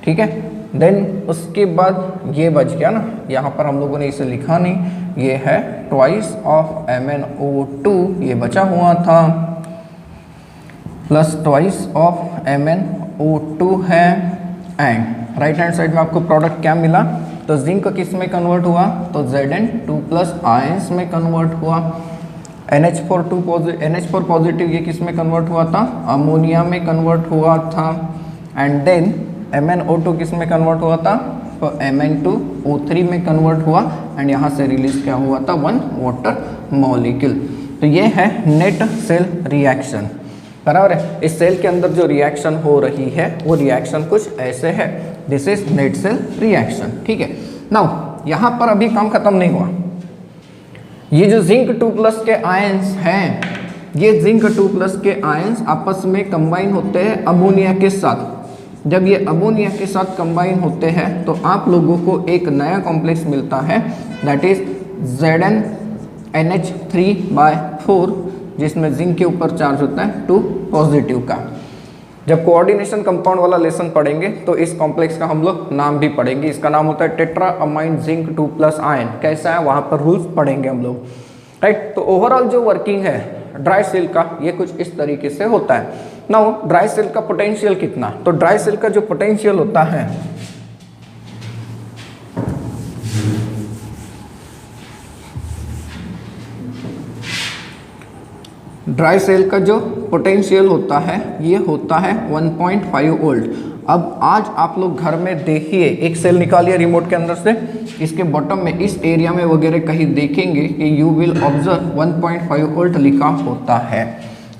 ठीक है। देन उसके बाद ये बच गया ना, यहाँ पर हम लोगों ने इसे लिखा नहीं, ये है ट्वाइस ऑफ MnO2, ये बचा हुआ था, प्लस ट्वाइस ऑफ MnO2 है, एंड राइट हैंड साइड में आपको प्रोडक्ट क्या मिला, तो जिंक किस में कन्वर्ट हुआ, तो Zn2+ आयंस में कन्वर्ट हुआ। NH4 पॉजिटिव ये किस में कन्वर्ट हुआ था, अमोनिया में कन्वर्ट हुआ था, एंड देन MnO2 किस में कन्वर्ट हुआ था, तो Mn2O3 में कन्वर्ट हुआ, एंड यहाँ से रिलीज क्या हुआ था, 1 वाटर मॉलिक्यूल। तो ये है नेट सेल रिएक्शन, बराबर है। इस सेल के अंदर जो रिएक्शन हो रही है वो रिएक्शन कुछ ऐसे है, this is net cell reaction, ठीक है। नाउ यहाँ पर अभी काम खत्म नहीं हुआ। ये जो जिंक 2+ के आयंस हैं, ये जिंक 2+ के आयंस आपस में कंबाइन होते हैं अमोनिया के साथ। जब ये अमोनिया के साथ कंबाइन होते हैं तो आप लोगों को एक नया कॉम्प्लेक्स मिलता है दैट इज ZnNH3/4, जिसमें जिंक के ऊपर चार्ज होता है 2 पॉजिटिव का। जब कोऑर्डिनेशन कंपाउंड वाला लेसन पढ़ेंगे तो इस कॉम्प्लेक्स का हम लोग नाम भी पढ़ेंगे। इसका नाम होता है टेट्रा अमाइन जिंक 2+ आयन। कैसा है वहाँ पर रूल्स पढ़ेंगे हम लोग, राइट। तो ओवरऑल जो वर्किंग है ड्राई सेल का ये कुछ इस तरीके से होता है। नाउ ड्राई सेल का पोटेंशियल कितना, तो ड्राई सेल का जो पोटेंशियल होता है ड्राई सेल का जो पोटेंशियल होता है ये होता है 1.5 वोल्ट। अब आज आप लोग घर में देखिए, एक सेल निकालिए रिमोट के अंदर से, इसके बॉटम में इस एरिया में वगैरह कहीं देखेंगे कि यू विल ऑब्जर्व 1.5 वोल्ट लिखा होता है,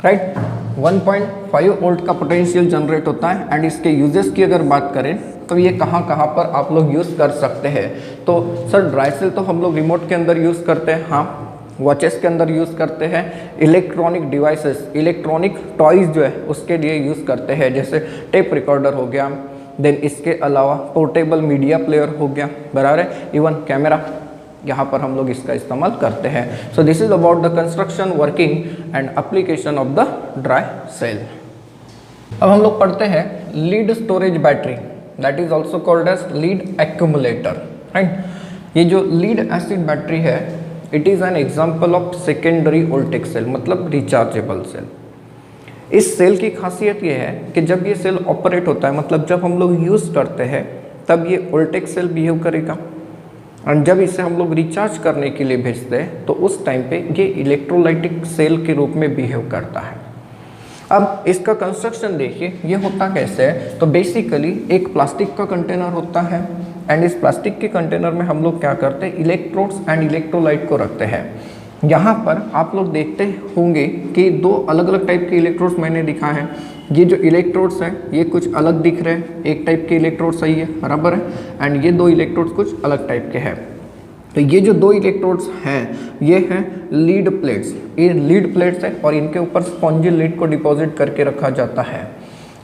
राइट। 1.5 वोल्ट का पोटेंशियल जनरेट होता है। एंड इसके यूजेस की अगर बात करें तो ये कहाँ कहाँ पर आप लोग यूज़ कर सकते हैं। तो सर ड्राई सेल तो हम लोग रिमोट के अंदर यूज़ करते हैं, हाँ, वॉचेस के अंदर यूज़ करते हैं, इलेक्ट्रॉनिक डिवाइसेस, इलेक्ट्रॉनिक टॉयज़ जो है उसके लिए यूज़ करते हैं, जैसे टेप रिकॉर्डर हो गया, देन इसके अलावा पोर्टेबल मीडिया प्लेयर हो गया, बराबर है, इवन कैमरा, यहाँ पर हम लोग इसका इस्तेमाल करते हैं। So this is about the construction, working and application of the dry cell. अब हम लोग पढ़ते हैं lead storage battery, that is also called as lead accumulator, right. ये जो लीड एसिड बैटरी है it is an example of secondary voltage cell, मतलब rechargeable cell. इस सेल की खासियत ये है कि जब ये सेल ऑपरेट होता है, मतलब जब हम लोग यूज़ करते हैं तब ये वोल्टेज सेल बिहेव करेगा, और जब इसे हम लोग रिचार्ज करने के लिए भेजते हैं तो उस टाइम पे ये इलेक्ट्रोलाइटिक सेल के रूप में बिहेव करता है। अब इसका कंस्ट्रक्शन देखिए, ये होता कैसे है। तो बेसिकली एक प्लास्टिक का कंटेनर होता है एंड इस प्लास्टिक के कंटेनर में हम लोग क्या करते हैं, इलेक्ट्रोड्स एंड इलेक्ट्रोलाइट को रखते हैं। यहाँ पर आप लोग देखते होंगे कि दो अलग अलग टाइप के इलेक्ट्रोड्स मैंने दिखा है। ये जो इलेक्ट्रोड्स हैं ये कुछ अलग दिख रहे हैं, एक टाइप के इलेक्ट्रोड सही है, बराबर है, एंड ये दो इलेक्ट्रोड्स कुछ अलग टाइप के हैं। तो ये जो दो इलेक्ट्रोड्स हैं ये हैं लीड प्लेट्स, ये लीड प्लेट्स हैं और इनके ऊपर स्पॉन्जी लीड को डिपॉजिट करके रखा जाता है।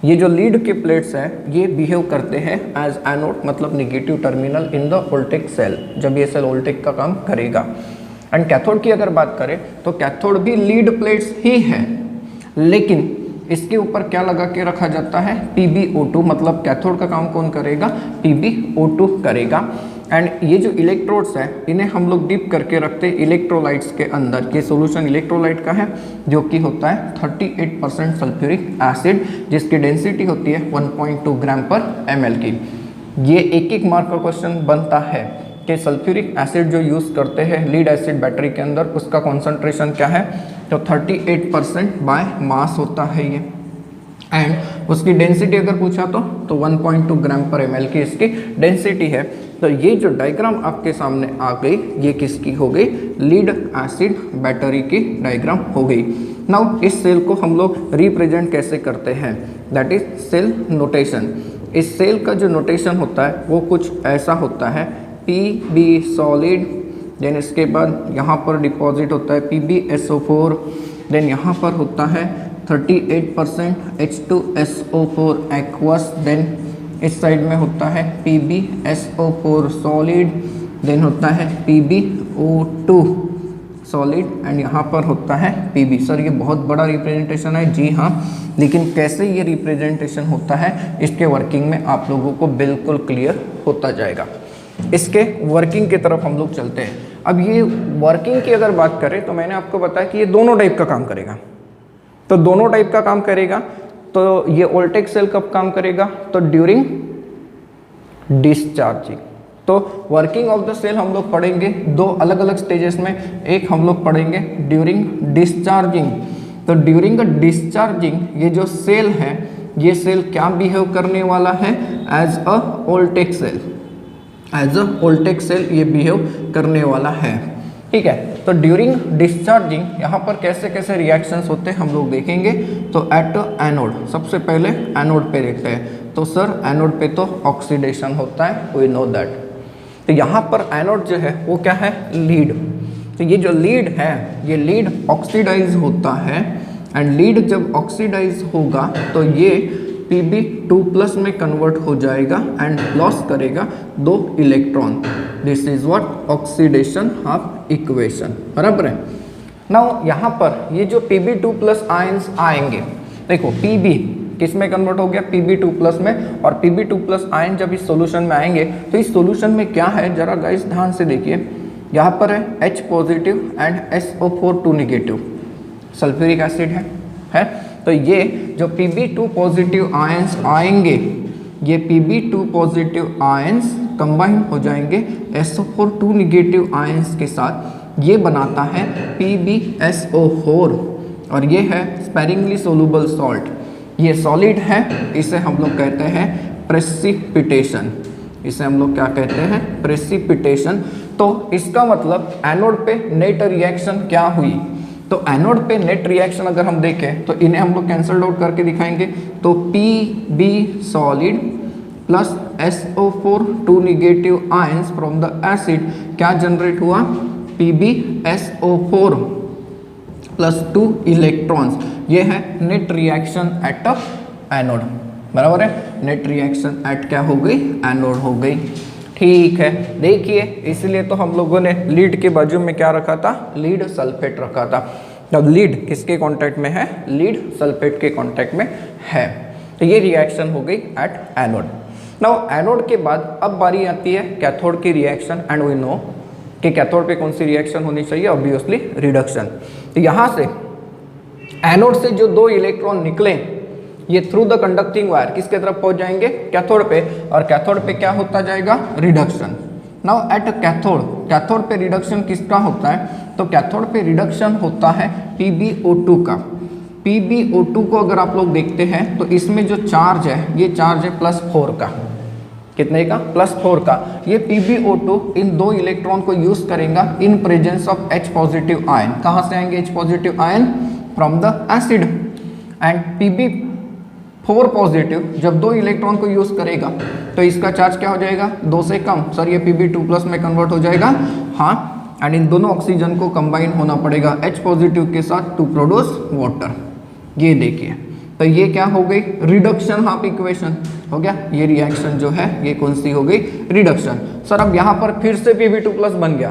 ये जो लीड के प्लेट्स हैं ये बिहेव करते हैं एज एनोड, मतलब negative terminal in the voltage cell, जब ये सेल वोल्टेज का काम करेगा। एंड कैथोड की अगर बात करें तो कैथोड भी लीड प्लेट्स ही है, लेकिन इसके ऊपर क्या लगा के रखा जाता है, PbO2, मतलब कैथोड का काम कौन करेगा, PbO2 करेगा। एंड ये जो इलेक्ट्रोड्स हैं इन्हें हम लोग डिप करके रखते हैं इलेक्ट्रोलाइट्स के अंदर। ये सॉल्यूशन इलेक्ट्रोलाइट का है जो कि होता है 38% सल्फ्यूरिक एसिड, जिसकी डेंसिटी होती है 1.2 ग्राम पर ml की। ये एक एक मार्क का क्वेश्चन बनता है कि सल्फ्यूरिक एसिड जो यूज़ करते हैं लीड एसिड बैटरी के अंदर उसका कॉन्सेंट्रेशन क्या है, तो 38% बाय मास होता है ये। एंड उसकी डेंसिटी अगर पूछा तो 1.2 ग्राम पर ml की इसकी डेंसिटी है। तो ये जो डायग्राम आपके सामने आ गई ये किसकी हो गई, लीड एसिड बैटरी की डायग्राम हो गई। नाउ इस सेल को हम लोग रिप्रेजेंट कैसे करते हैं, दैट इज सेल नोटेशन। इस सेल का जो नोटेशन होता है वो कुछ ऐसा होता है, Pb सॉलिड, देन इसके बाद यहाँ पर डिपॉजिट होता है PbSO4, देन यहाँ पर होता है 38% H2SO4 एक्वस, देन इस साइड में होता है PbSO4 सॉलिड, देन होता है PbO2 सॉलिड, एंड यहाँ पर होता है Pb। सर ये बहुत बड़ा रिप्रेजेंटेशन है, जी हाँ, लेकिन कैसे ये रिप्रेजेंटेशन होता है इसके वर्किंग में आप लोगों को बिल्कुल क्लियर होता जाएगा। इसके वर्किंग की तरफ हम लोग चलते हैं। अब ये वर्किंग की अगर बात करें तो मैंने आपको बताया कि ये दोनों टाइप का काम करेगा। तो दोनों टाइप का काम करेगा, तो ये वोल्टेज सेल कब काम करेगा, तो ड्यूरिंग डिस्चार्जिंग। तो वर्किंग ऑफ द सेल हम लोग पढ़ेंगे दो अलग अलग स्टेजेस में। एक हम लोग पढ़ेंगे ड्यूरिंग डिस्चार्जिंग। तो ड्यूरिंग डिस्चार्जिंग ये जो सेल है ये सेल क्या बिहेव करने वाला है, as a voltage cell, as a voltage cell ये बिहेव करने वाला है, ठीक है। तो ड्यूरिंग डिस्चार्जिंग यहाँ पर कैसे कैसे रिएक्शंस होते हैं हम लोग देखेंगे। तो एट एनोड, सबसे पहले एनोड पे देखते हैं। तो सर एनोड पे तो ऑक्सीडेशन होता है, वी नो दैट। तो यहाँ पर एनोड जो है वो क्या है, लीड। तो ये जो लीड है ये लीड ऑक्सीडाइज होता है, एंड लीड जब ऑक्सीडाइज होगा तो ये Pb2+ में कन्वर्ट हो जाएगा एंड लॉस करेगा 2 electron. This is what oxidation of equation, बराबर है। नाउ यहाँ पर ये जो Pb2+ आयंस आएंगे, देखो किस में कन्वर्ट हो गया, Pb2+ में। और Pb2+ आयन जब इस सॉल्यूशन में आएंगे तो इस सॉल्यूशन में क्या है, जरा गाइस ध्यान से देखिए, यहाँ पर है H positive and SO4 2 negative sulphuric acid है। तो ये जो Pb2 पॉजिटिव आयंस आएंगे, ये Pb2 पॉजिटिव आयंस कंबाइन हो जाएंगे SO4 2 नेगेटिव आयंस के साथ, ये बनाता है PbSO4 और ये है स्पेरिंगली सोलूबल सॉल्ट। ये सॉलिड है, इसे हम लोग कहते हैं प्रेसिपिटेशन। इसे हम लोग क्या कहते हैं, प्रेसिपिटेशन। तो इसका मतलब एनोड पे नेट रिएक्शन क्या हुई, तो एनोड पे नेट रिएक्शन अगर हम देखें तो इन्हें हम लोग कैंसल आउट करके दिखाएंगे। तो Pb solid plus SO4 2 negative ions from the acid क्या जनरेट हुआ, PbSO4 प्लस 2 इलेक्ट्रॉन्स। ये है नेट रिएक्शन एट एनोड, बराबर है। नेट रिएक्शन एट क्या हो गई, एनोड हो गई। ठीक है, देखिए इसलिए तो हम लोगों ने लीड के बाजू में क्या रखा था, लीड सल्फेट रखा था। अब लीड किसके कांटेक्ट में है, लीड सल्फेट के कांटेक्ट में है। तो ये रिएक्शन हो गई एट एनोड। नाउ एनोड के बाद अब बारी आती है कैथोड की रिएक्शन, एंड वी नो कि कैथोड पे कौन सी रिएक्शन होनी चाहिए, ऑब्वियसली रिडक्शन। तो यहाँ से एनोड से जो 2 इलेक्ट्रॉन निकले ये थ्रू द कंडक्टिंग वायर किसके तरफ पहुंच जाएंगे, कैथोड पे, और कैथोड पे क्या होता जाएगा, reduction. Now at cathode, cathode पे रिडक्शन किसका होता है, तो कैथोड पे रिडक्शन होता है PbO2 का। PbO2 को अगर आप लोग देखते हैं तो इसमें जो चार्ज है, ये चार्ज है +4 का। कितने का, +4 का। ये PbO2 इन 2 इलेक्ट्रॉन को यूज करेगा in presence of H positive ion. कहाँ से आएंगे H positive ion, from the acid. And Pb4 positive जब 2 इलेक्ट्रॉन को यूज करेगा तो इसका चार्ज क्या हो जाएगा, 2 से कम, सर ये Pb2+ में कन्वर्ट हो जाएगा। हाँ, एंड इन दोनों ऑक्सीजन को कंबाइन होना पड़ेगा H पॉजिटिव के साथ टू प्रोड्यूस वाटर। ये देखिए, तो ये क्या हो गई, रिडक्शन हाफ इक्वेशन हो गया। ये रिएक्शन जो है ये कौन सी हो गई, रिडक्शन। सर अब यहाँ पर फिर से Pb2+ बन गया,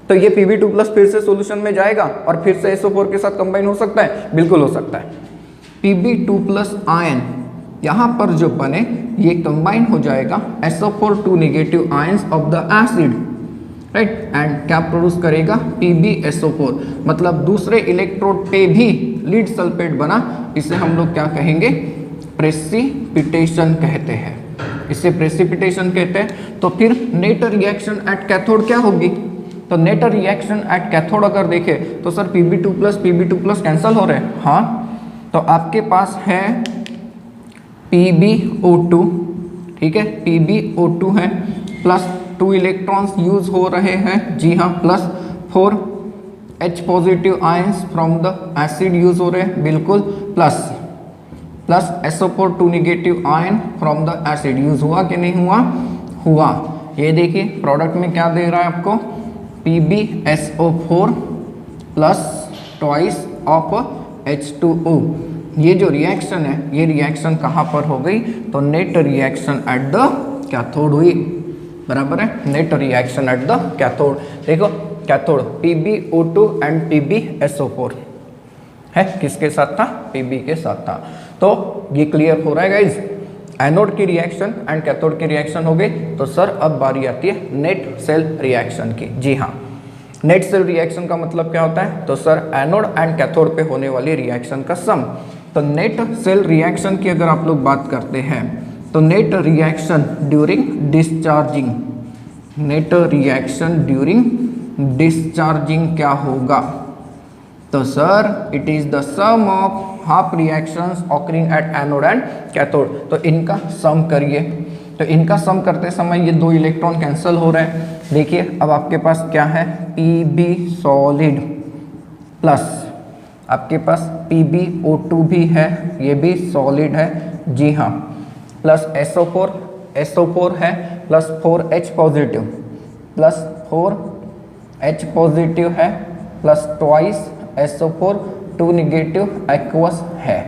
तो ये Pb2+ फिर से सॉल्यूशन में जाएगा और फिर से SO4 के साथ कंबाइन हो सकता है, बिल्कुल हो सकता है। Pb2+ आयन यहाँ पर जो बने ये कंबाइन हो जाएगा SO4 2 negative ions of the acid, right, and क्या प्रोड्यूस करेगा, PbSO4। मतलब दूसरे इलेक्ट्रोड पे भी लीड सल्फेट बना, इसे हम लोग क्या कहेंगे, प्रेसिपिटेशन कहते हैं, इसे प्रेसिपिटेशन कहते हैं। तो फिर नेट रिएक्शन एट कैथोड क्या होगी, तो नेट रिएक्शन एट कैथोड अगर देखें तो सर Pb2+ कैंसल हो रहे हैं। हाँ, तो आपके पास है PbO2, ठीक है, PbO2 है, प्लस 2 इलेक्ट्रॉन्स यूज हो रहे हैं, जी हाँ, +4 H positive ions from the acid use हो रहे हैं, बिल्कुल, plus SO4 2 negative ion from the acid use हुआ कि नहीं हुआ, हुआ। ये देखिए प्रोडक्ट में क्या दे रहा है आपको, PbSO4 plus twice of H2O। ये जो रिएक्शन है ये रिएक्शन कहाँ पर हो गई, तो net reaction at the cathode हुई, बराबर है, net reaction at the cathode. देखो कैथोड PbO2 एंड PbSO4 है, किसके साथ था, Pb के साथ था। तो ये क्लियर हो रहा है गाइज, एनोड की रिएक्शन एंड कैथोड की रिएक्शन हो गई। तो सर अब बारी आती है नेट सेल रिएक्शन की। जी हाँ, नेट सेल रिएक्शन का मतलब क्या होता है, तो सर एनोड एंड कैथोड पे होने वाली रिएक्शन का सम। तो नेट सेल रिएक्शन की अगर आप लोग बात करते हैं तो net reaction during discharging, net reaction during discharging क्या होगा, तो sir it is the sum of half reactions occurring at anode and cathode. तो इनका सम करिए, तो इनका सम करते समय ये 2 इलेक्ट्रॉन कैंसिल हो रहे हैं। देखिए अब आपके पास क्या है, Pb सॉलिड प्लस आपके पास PbO2 भी है, ये भी सॉलिड है, जी हाँ, प्लस SO4 है, plus 4H positive, plus 4H positive है, plus twice SO4 2 negative aqueous है।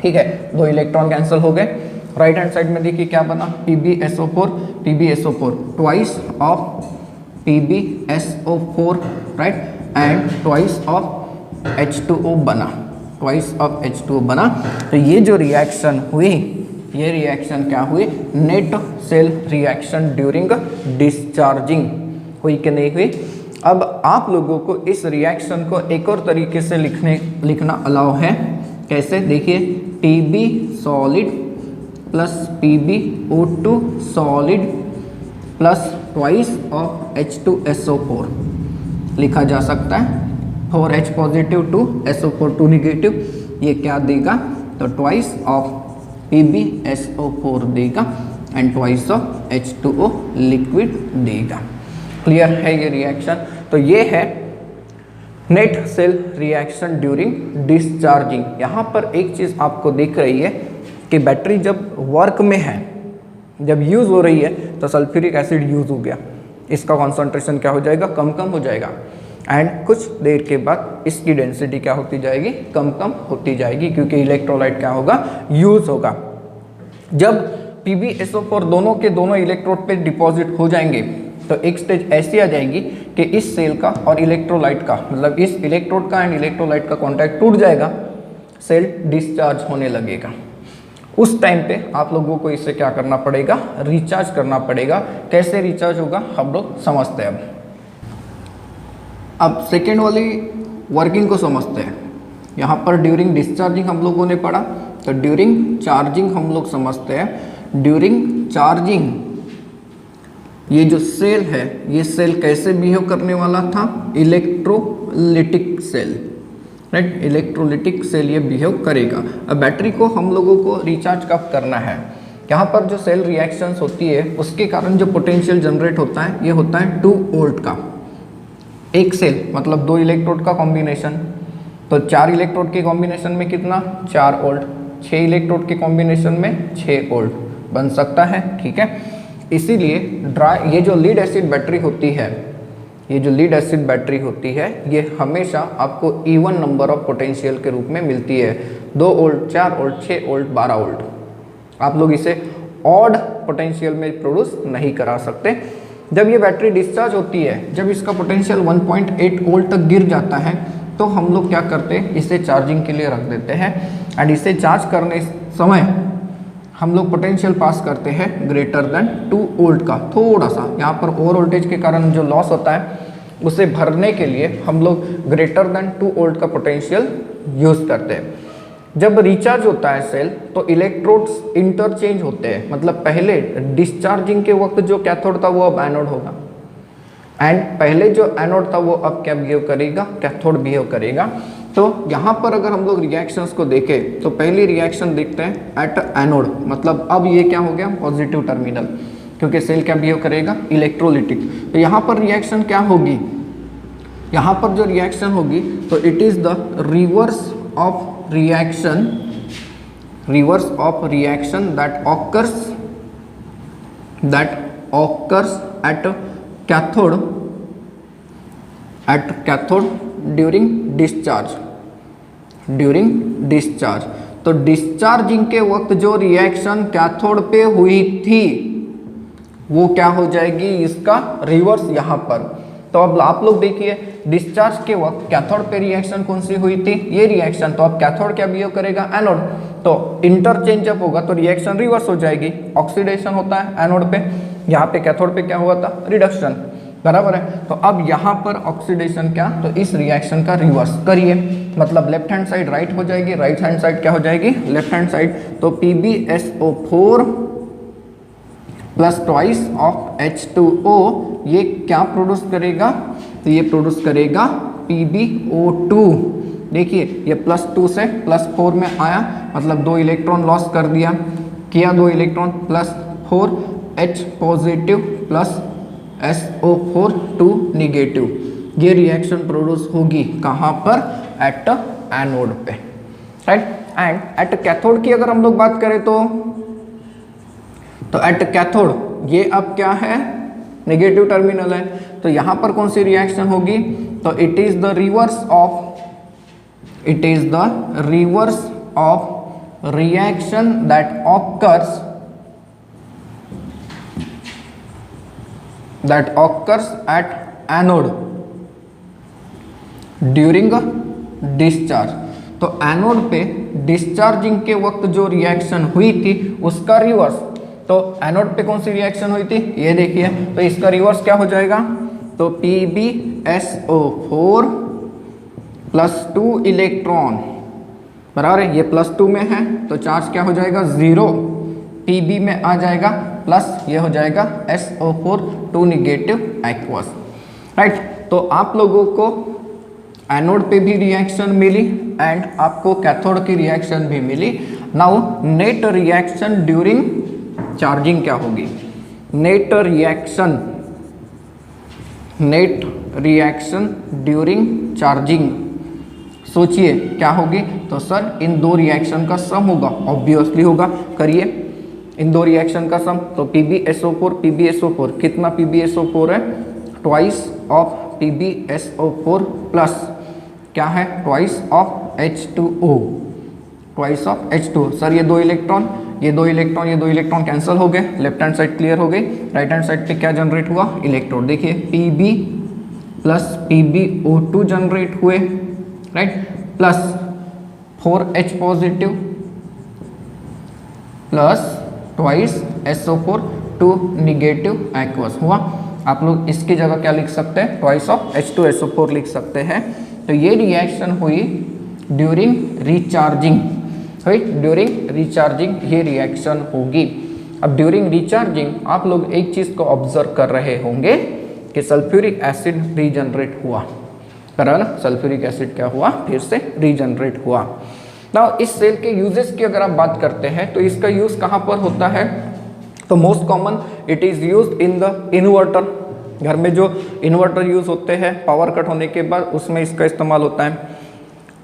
ठीक है, 2 इलेक्ट्रॉन कैंसिल हो गए। राइट हैंड साइड में देखिए क्या बना, PbSO4 twice of PbSO4, right, and twice of H2O बना, ट्वाइस ऑफ H2O बना। तो ये जो रिएक्शन हुई, ये रिएक्शन क्या हुई, net cell reaction during discharging हुई कि नहीं हुई। अब आप लोगों को इस रिएक्शन को एक और तरीके से लिखना अलाउ है। कैसे, देखिए, Tb solid plus PbO2 solid plus twice of H2SO4 लिखा जा सकता है। 4H positive to SO4 2 negative, ये क्या देगा, तो ट्वाइस ऑफ PbSO4 देगा and twice of H2O liquid देगा। क्लियर है ये रिएक्शन। तो ये है net cell reaction during discharging. यहाँ पर एक चीज़ आपको दिख रही है कि बैटरी जब वर्क में है, जब यूज़ हो रही है, तो सल्फ्यूरिक एसिड यूज़ हो गया, इसका कॉन्सेंट्रेशन क्या हो जाएगा, कम कम हो जाएगा। एंड कुछ देर के बाद इसकी डेंसिटी क्या होती जाएगी, कम कम होती जाएगी, क्योंकि इलेक्ट्रोलाइट क्या होगा, यूज़ होगा। जब PbSO4 दोनों के दोनों इलेक्ट्रोड पे डिपॉजिट हो जाएंगे, तो एक स्टेज ऐसी आ जाएगी कि इस सेल का और इलेक्ट्रोलाइट का, मतलब इस इलेक्ट्रोड का एंड इलेक्ट्रोलाइट का कांटेक्ट टूट जाएगा, सेल डिस्चार्ज होने लगेगा। उस टाइम पे आप लोगों को इसे क्या करना पड़ेगा, रिचार्ज करना पड़ेगा। कैसे रिचार्ज होगा हम लोग समझते हैं। अब सेकेंड वाली वर्किंग को समझते हैं। यहाँ पर ड्यूरिंग डिस्चार्जिंग हम लोगों ने पढ़ा, तो ड्यूरिंग चार्जिंग हम लोग समझते हैं। ड्यूरिंग चार्जिंग ये जो सेल है, ये सेल कैसे बिहेव करने वाला था, electrolytic cell, right, electrolytic cell ये बिहेव करेगा। अब बैटरी को हम लोगों को रिचार्ज कब करना है, यहाँ पर जो सेल रिएक्शंस होती है उसके कारण जो पोटेंशियल जनरेट होता है, ये होता है 2 वोल्ट का। एक सेल मतलब 2 इलेक्ट्रोड का कॉम्बिनेशन, तो 4 इलेक्ट्रोड के कॉम्बिनेशन में कितना, 4 वोल्ट, 6 इलेक्ट्रोड के कॉम्बिनेशन में 6 वोल्ट बन सकता है, ठीक है। इसीलिए ये जो लीड एसिड बैटरी होती है, ये जो लीड एसिड बैटरी होती है, ये हमेशा आपको इवन नंबर ऑफ पोटेंशियल के रूप में मिलती है। 2 वोल्ट, 4 वोल्ट, 6 वोल्ट, 12 वोल्ट। आप लोग इसे ऑड पोटेंशियल में प्रोड्यूस नहीं करा सकते। जब ये बैटरी डिस्चार्ज होती है, जब इसका पोटेंशियल 1.8 वोल्ट तक गिर जाता है, तो हम लोग क्या करते हैं, इसे चार्जिंग के लिए रख देते हैं। एंड इसे चार्ज करने समय हम लोग पोटेंशियल पास करते हैं ग्रेटर देन 2 वोल्ट का। थोड़ा सा यहाँ पर ओवर वोल्टेज के कारण जो लॉस होता है, उसे भरने के लिए हम लोग ग्रेटर देन 2 वोल्ट का पोटेंशियल यूज़ करते हैं। जब रिचार्ज होता है सेल, तो इलेक्ट्रोड्स इंटरचेंज होते हैं। मतलब पहले डिस्चार्जिंग के वक्त जो कैथोड था वो अब एनोड होगा, एंड पहले जो एनोड था वो अब क्या बिहेव करेगा, कैथोड बिहेव करेगा। तो यहाँ पर अगर हम लोग रिएक्शंस को देखें, तो पहली रिएक्शन देखते हैं एट एनोड, मतलब अब ये क्या हो गया, पॉजिटिव टर्मिनल, क्योंकि सेल क्या बिहेव करेगा, इलेक्ट्रोलिटिक। तो यहाँ पर रिएक्शन क्या होगी, यहाँ पर जो रिएक्शन होगी, तो it is the reverse of reaction that occurs at cathode during discharge. तो डिस्चार्जिंग के वक्त जो रिएक्शन कैथोड पे हुई थी, वो क्या हो जाएगी, इसका रिवर्स यहाँ पर। तो अब आप लोग देखिए, डिस्चार्ज के वक्त कैथोड पे रिएक्शन कौन सी हुई थी, ये रिएक्शन। तो अब कैथोड क्या बिहेव करेगा, एनोड। तो इंटरचेंज जब होगा तो रिएक्शन रिवर्स हो जाएगी, ऑक्सीडेशन होता है एनोड पे, यहाँ पे कैथोड पे क्या हुआ था, रिडक्शन, बराबर है। तो अब यहाँ पर ऑक्सीडेशन क्या, तो इस रिएक्शन का रिवर्स करिए, मतलब लेफ्ट हैंड साइड राइट हो जाएगी, राइट हैंड साइड क्या हो जाएगी, लेफ्ट हैंड साइड। तो PbSO4 plus twice of H2O ये क्या प्रोड्यूस करेगा, तो ये प्रोड्यूस करेगा PbO2। देखिए ये +2 से +4 में आया, मतलब 2 इलेक्ट्रॉन लॉस कर दिया, किया 2 electron, +4 H positive plus SO4 2 negative. ये रिएक्शन प्रोड्यूस होगी कहाँ पर, एट एनोड पे, राइट। एंड एट कैथोड की अगर हम लोग बात करें, तो एट कैथोड ये अब क्या है, नेगेटिव टर्मिनल है। तो यहाँ पर कौन सी रिएक्शन होगी, तो it is the reverse of reaction that occurs at anode during discharge। तो एनोड पे डिस्चार्जिंग के वक्त जो रिएक्शन हुई थी उसका रिवर्स, तो एनोड पे कौन सी रिएक्शन हुई थी ये देखिए, तो इसका रिवर्स क्या हो जाएगा, तो PbSO4 +2 इलेक्ट्रॉन बराबर है, ये +2 में है तो चार्ज क्या हो जाएगा 0, Pb में आ जाएगा प्लस, ये हो जाएगा SO4 2 नेगेटिव एक्वस, राइट। तो आप लोगों को एनोड पे भी रिएक्शन मिली एंड आपको कैथोड की रिएक्शन भी मिली। Now net reaction during charging क्या होगी, नेट रिएक्शन ड्यूरिंग चार्जिंग, सोचिए क्या होगी, तो सर इन दो रिएक्शन का सम होगा, ऑब्वियसली होगा, करिए इन दो रिएक्शन का सम, तो PbSO4 कितना PbSO4 है, ट्वाइस ऑफ PbSO4 प्लस क्या है, twice of H2O, twice of H2O। Sir ये दो इलेक्ट्रॉन ये दो इलेक्ट्रॉन कैंसिल हो गए, लेफ्ट हैंड साइड क्लियर हो गई, राइट हैंड साइड पे क्या जनरेट हुआ, इलेक्ट्रॉन, देखिए Pb प्लस PbO2 जनरेट हुए, right, plus 4H positive plus twice SO4 2 negative aqueous हुआ। आप लोग इसकी जगह क्या लिख सकते हैं, ट्वाइस ऑफ H2SO4 लिख सकते हैं। तो ये रिएक्शन हुई during recharging, right, during recharging ये रिएक्शन होगी। अब ड्यूरिंग रिचार्जिंग आप लोग एक चीज को ऑब्जर्व कर रहे होंगे कि सल्फ्यूरिक एसिड रीजनरेट हुआ, करा ना, सल्फ्यूरिक एसिड क्या हुआ, फिर से रीजनरेट हुआ। नाउ इस सेल के यूजेस की अगर आप बात करते हैं तो इसका यूज कहाँ पर होता है, तो most common it is used in the inverter, घर में जो इन्वर्टर यूज होते हैं पावर कट होने के बाद उसमें इसका इस्तेमाल होता है।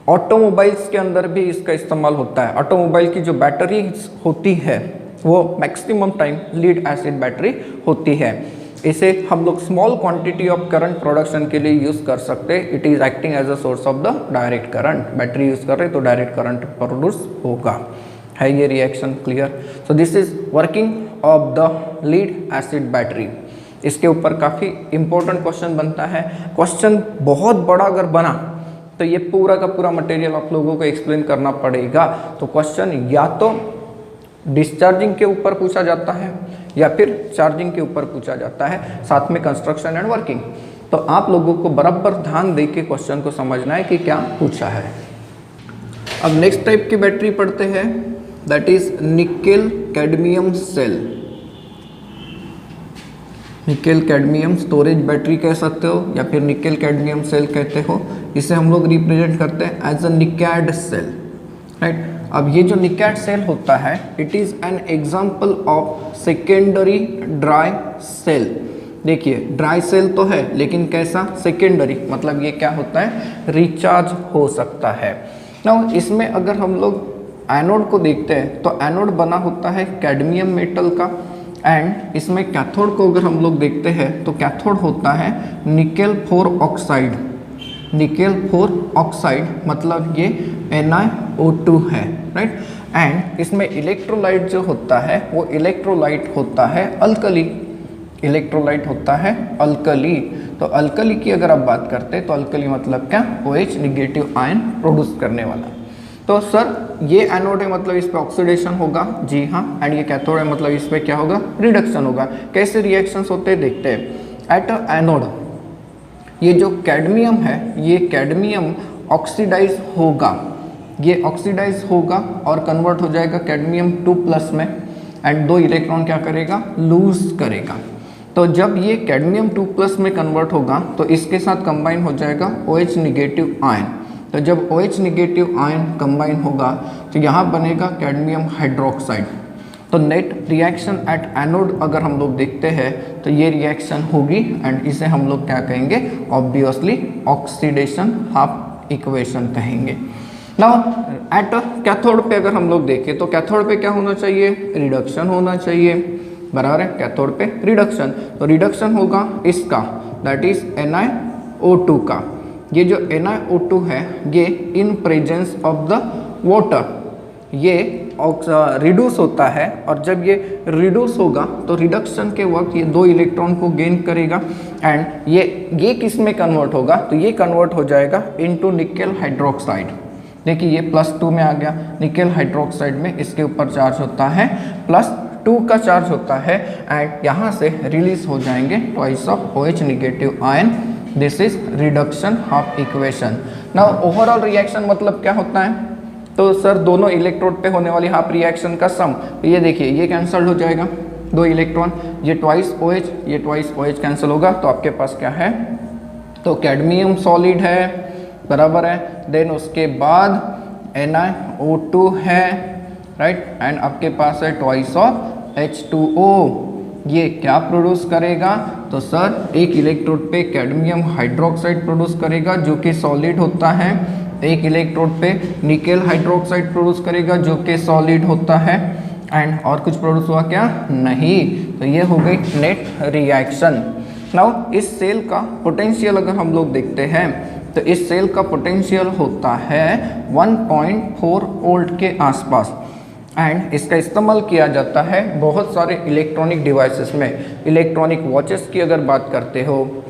ऑटोमोबाइल्स के अंदर भी इसका इस्तेमाल होता है। ऑटोमोबाइल की जो बैटरी होती है वो maximum time lead acid battery होती है। इसे हम लोग small quantity of current production के लिए यूज़ कर सकते हैं। It is acting as a source of the direct current, battery use कर रहे तो डायरेक्ट करंट प्रोड्यूस होगा। है ये reaction clear? So this is working of the lead acid battery. इसके ऊपर काफ़ी इंपॉर्टेंट क्वेश्चन बनता है। क्वेश्चन बहुत बड़ा अगर बना तो ये पूरा का पूरा मटेरियल आप लोगों को एक्सप्लेन करना पड़ेगा। तो क्वेश्चन या तो डिस्चार्जिंग के ऊपर पूछा जाता है या फिर चार्जिंग के ऊपर पूछा जाता है, साथ में कंस्ट्रक्शन एंड वर्किंग। तो आप लोगों को बराबर ध्यान दे के क्वेश्चन को समझना है कि क्या पूछा है। अब नेक्स्ट टाइप की बैटरी पढ़ते हैं, that is nickel cadmium cell. Nickel cadmium storage battery कह सकते हो या फिर निकेल कैडमियम सेल कहते हो। इसे हम लोग रिप्रेजेंट करते हैं as a nicad cell, right. अब ये जो निकैड सेल होता है it is an example of secondary dry cell. देखिए ड्राई सेल तो है लेकिन कैसा, सेकेंडरी, मतलब ये क्या होता है, रिचार्ज हो सकता है। नाउ इसमें अगर हम लोग एनोड को देखते हैं तो एनोड बना होता है कैडमियम मेटल का, एंड इसमें कैथोड को अगर हम लोग देखते हैं तो कैथोड होता है निकेल 4 ऑक्साइड। निकेल 4 ऑक्साइड मतलब ये NiO2 है, राइट। एंड इसमें इलेक्ट्रोलाइट जो होता है वो इलेक्ट्रोलाइट होता है अल्कली, इलेक्ट्रोलाइट होता है अल्कली। तो अल्कली की अगर आप बात करते हैं तो अल्कली मतलब क्या, OH निगेटिव आयन प्रोड्यूस करने वाला। तो सर ये एनोड है मतलब इस पे ऑक्सीडेशन होगा, जी हाँ, एंड ये कैथोड है मतलब इस पे क्या होगा, रिडक्शन होगा। कैसे रिएक्शंस होते हैं देखते हैं। एट अ एनोड ये जो कैडमियम है ये कैडमियम ऑक्सीडाइज होगा, ये ऑक्सीडाइज होगा और कन्वर्ट हो जाएगा कैडमियम 2+ में, एंड 2 इलेक्ट्रॉन क्या करेगा, लूज करेगा। तो जब ये कैडमियम 2+ में कन्वर्ट होगा तो इसके साथ कंबाइन हो जाएगा OH निगेटिव आयन। तो जब OH निगेटिव आयन कंबाइन होगा तो यहाँ बनेगा कैडमियम हाइड्रोक्साइड। तो नेट रिएक्शन एट एनोड अगर हम लोग देखते हैं तो ये रिएक्शन होगी एंड इसे हम लोग क्या कहेंगे, ऑब्वियसली ऑक्सीडेशन हाफ इक्वेशन कहेंगे। नाउ एट कैथोड पे अगर हम लोग देखें तो कैथोड पे क्या होना चाहिए, रिडक्शन होना चाहिए, बराबर है, कैथोड पे रिडक्शन। तो रिडक्शन होगा इसका, दैट इज NiO2 का। ये जो NiO2 है ये in presence of the water ये रिड्यूस होता है, और जब ये रिड्यूस होगा तो रिडक्शन के वक्त ये 2 इलेक्ट्रॉन को गेन करेगा, एंड ये किस में कन्वर्ट होगा, तो ये कन्वर्ट हो जाएगा इनटू निकेल हाइड्रोक्साइड। देखिए ये +2 में आ गया, निकेल हाइड्रोक्साइड में इसके ऊपर चार्ज होता है +2 का चार्ज होता है एंड यहाँ से रिलीज हो जाएंगे twice of OH negative ion. This is reduction half equation. Now overall reaction मतलब क्या होता है, तो सर दोनों इलेक्ट्रोड पे होने वाली हाफ रिएक्शन का सम, ये देखिए ये कैंसल्ड हो जाएगा, 2 इलेक्ट्रॉन, ये ट्वाइस OH, ये ट्वाइस OH कैंसिल होगा, तो आपके पास क्या है, तो कैडमियम सॉलिड है, बराबर है। देन उसके बाद NiO2 है, राइट, एंड आपके पास है ट्वाइस ऑफ H2O। ये क्या प्रोड्यूस करेगा, तो सर एक इलेक्ट्रोड पे कैडमियम हाइड्रोक्साइड प्रोड्यूस करेगा जो कि सॉलिड होता है, एक इलेक्ट्रोड पे निकेल हाइड्रोक्साइड प्रोड्यूस करेगा जो कि सॉलिड होता है, एंड और कुछ प्रोड्यूस हुआ क्या, नहीं। तो ये हो गई नेट रिएक्शन। नाउ इस सेल का पोटेंशियल अगर हम लोग देखते हैं तो इस सेल का पोटेंशियल होता है 1.4 वोल्ट के आसपास एंड इसका इस्तेमाल किया जाता है बहुत सारे इलेक्ट्रॉनिक डिवाइसेस में। इलेक्ट्रॉनिक वॉचेस की अगर बात करते हो,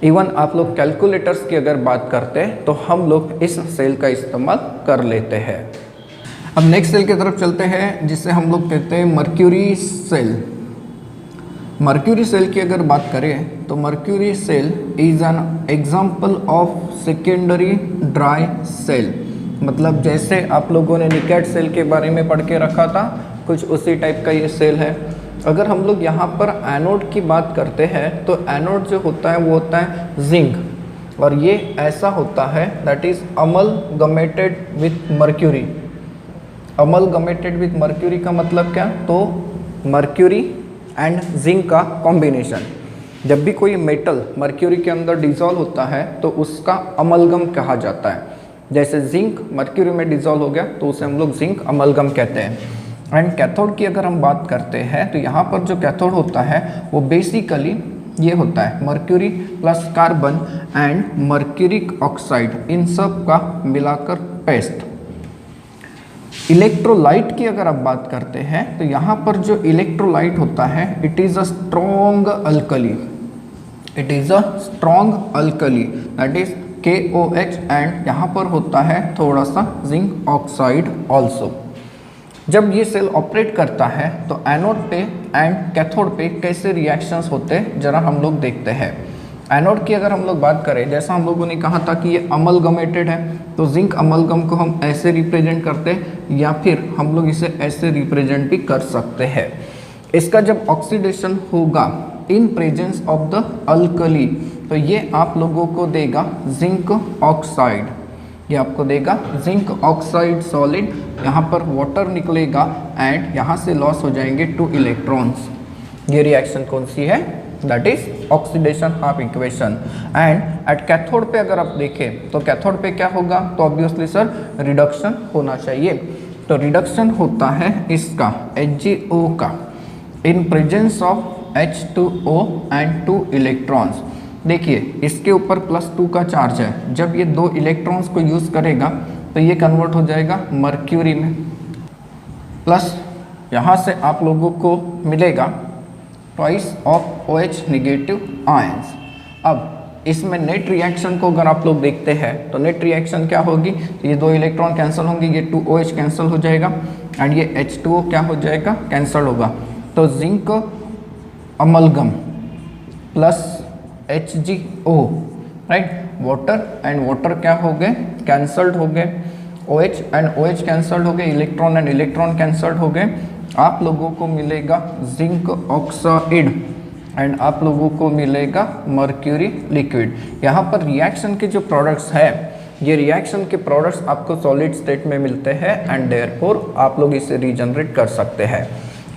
इवन आप लोग कैलकुलेटर्स की अगर बात करते हैं तो हम लोग इस सेल का इस्तेमाल कर लेते हैं। अब नेक्स्ट सेल की तरफ चलते हैं जिसे हम लोग कहते हैं मर्क्यूरी सेल। मर्क्यूरी सेल की अगर बात करें तो mercury cell is an example of secondary dry cell. मतलब जैसे आप लोगों ने निकेट सेल के बारे में पढ़ के रखा था, कुछ उसी टाइप का ये सेल है। अगर हम लोग यहाँ पर एनोड की बात करते हैं तो एनोड जो होता है वो होता है जिंक, और ये ऐसा होता है that is amalgamated with mercury. Amalgamated with mercury का मतलब क्या, तो मर्क्यूरी एंड जिंक का कॉम्बिनेशन। जब भी कोई मेटल मर्क्यूरी के अंदर डिजॉल्व होता है तो उसका अमलगम कहा जाता है। जैसे जिंक मर्क्यूरी में डिजॉल्व हो गया तो उसे हम लोग जिंक अमलगम कहते हैं। एंड कैथोड की अगर हम बात करते हैं तो यहाँ पर जो कैथोड होता है वो बेसिकली ये होता है mercury plus carbon and mercuric oxide, इन सब का मिलाकर पेस्ट। इलेक्ट्रोलाइट की अगर आप बात करते हैं तो यहाँ पर जो इलेक्ट्रोलाइट होता है it is a strong alkali, it is a strong alkali that is KOH and यहाँ पर होता है थोड़ा सा जिंक ऑक्साइड ऑल्सो। जब ये सेल ऑपरेट करता है तो एनोड पे एंड कैथोड पे कैसे रिएक्शंस होते हैं जरा हम लोग देखते हैं। एनोड की अगर हम लोग बात करें, जैसा हम लोगों ने कहा था कि ये अमलगमेटेड है, तो जिंक अमलगम को हम ऐसे रिप्रेजेंट करते हैं या फिर हम लोग इसे ऐसे रिप्रेजेंट भी कर सकते हैं। इसका जब ऑक्सीडेशन होगा in presence of the alkali तो ये आप लोगों को देगा जिंक ऑक्साइड, ये आपको देगा जिंक ऑक्साइड सॉलिड। यहाँ पर वाटर निकलेगा एंड यहाँ से लॉस हो जाएंगे 2 इलेक्ट्रॉन्स। ये रिएक्शन कौन सी है, that is oxidation half equation. And at cathode पे अगर आप देखें तो कैथोड पे क्या होगा, तो ऑब्वियसली सर रिडक्शन होना चाहिए। तो रिडक्शन होता है इसका HgO का in presence of H2O and 2 electrons. देखिए इसके ऊपर +2 का चार्ज है, जब ये 2 इलेक्ट्रॉन्स को यूज़ करेगा तो ये कन्वर्ट हो जाएगा मर्क्यूरी में, प्लस यहाँ से आप लोगों को मिलेगा twice of OH negative ions. अब इसमें नेट रिएक्शन को अगर आप लोग देखते हैं तो नेट रिएक्शन क्या होगी, तो ये 2 इलेक्ट्रॉन कैंसिल होंगे, ये 2OH कैंसिल हो जाएगा एंड ये H2O क्या हो जाएगा, कैंसिल होगा। तो zinc amalgam plus HgO, right, water and water क्या हो गए, कैंसल्ड हो गए, OH एंड OH कैंसल्ड हो गए, इलेक्ट्रॉन एंड इलेक्ट्रॉन कैंसल्ड हो गए। आप लोगों को मिलेगा जिंक ऑक्साइड एंड आप लोगों को मिलेगा मर्क्यूरी लिक्विड। यहाँ पर रिएक्शन के जो प्रोडक्ट्स है, ये रिएक्शन के प्रोडक्ट्स आपको सॉलिड स्टेट में मिलते हैं एंड देयरफॉर आप लोग इसे रीजनरेट कर सकते हैं।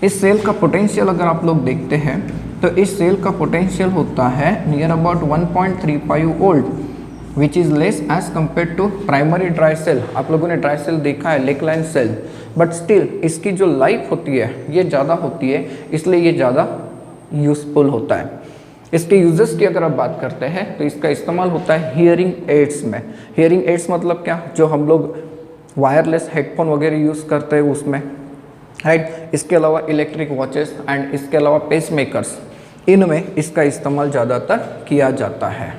इस सेल का पोटेंशियल अगर आप लोग देखते हैं तो इस सेल का पोटेंशियल होता है near about 1.35 volt which is less as compare to primary dry cell. आप लोगों ने ड्राई सेल देखा है, लेकलाइन सेल, बट स्टिल इसकी जो लाइफ होती है ये ज़्यादा होती है, इसलिए ये ज़्यादा यूजफुल होता है। इसके यूजेस की अगर आप बात करते हैं तो इसका इस्तेमाल होता है हियरिंग एड्स में। हियरिंग एड्स मतलब क्या, जो हम लोग वायरलेस हेडफोन वगैरह यूज़ करते हैं उसमें, राइट। इसके अलावा इलेक्ट्रिक वॉचेस एंड इसके अलावा पेसमेकर्स, इनमें इसका इस्तेमाल ज़्यादातर किया जाता है।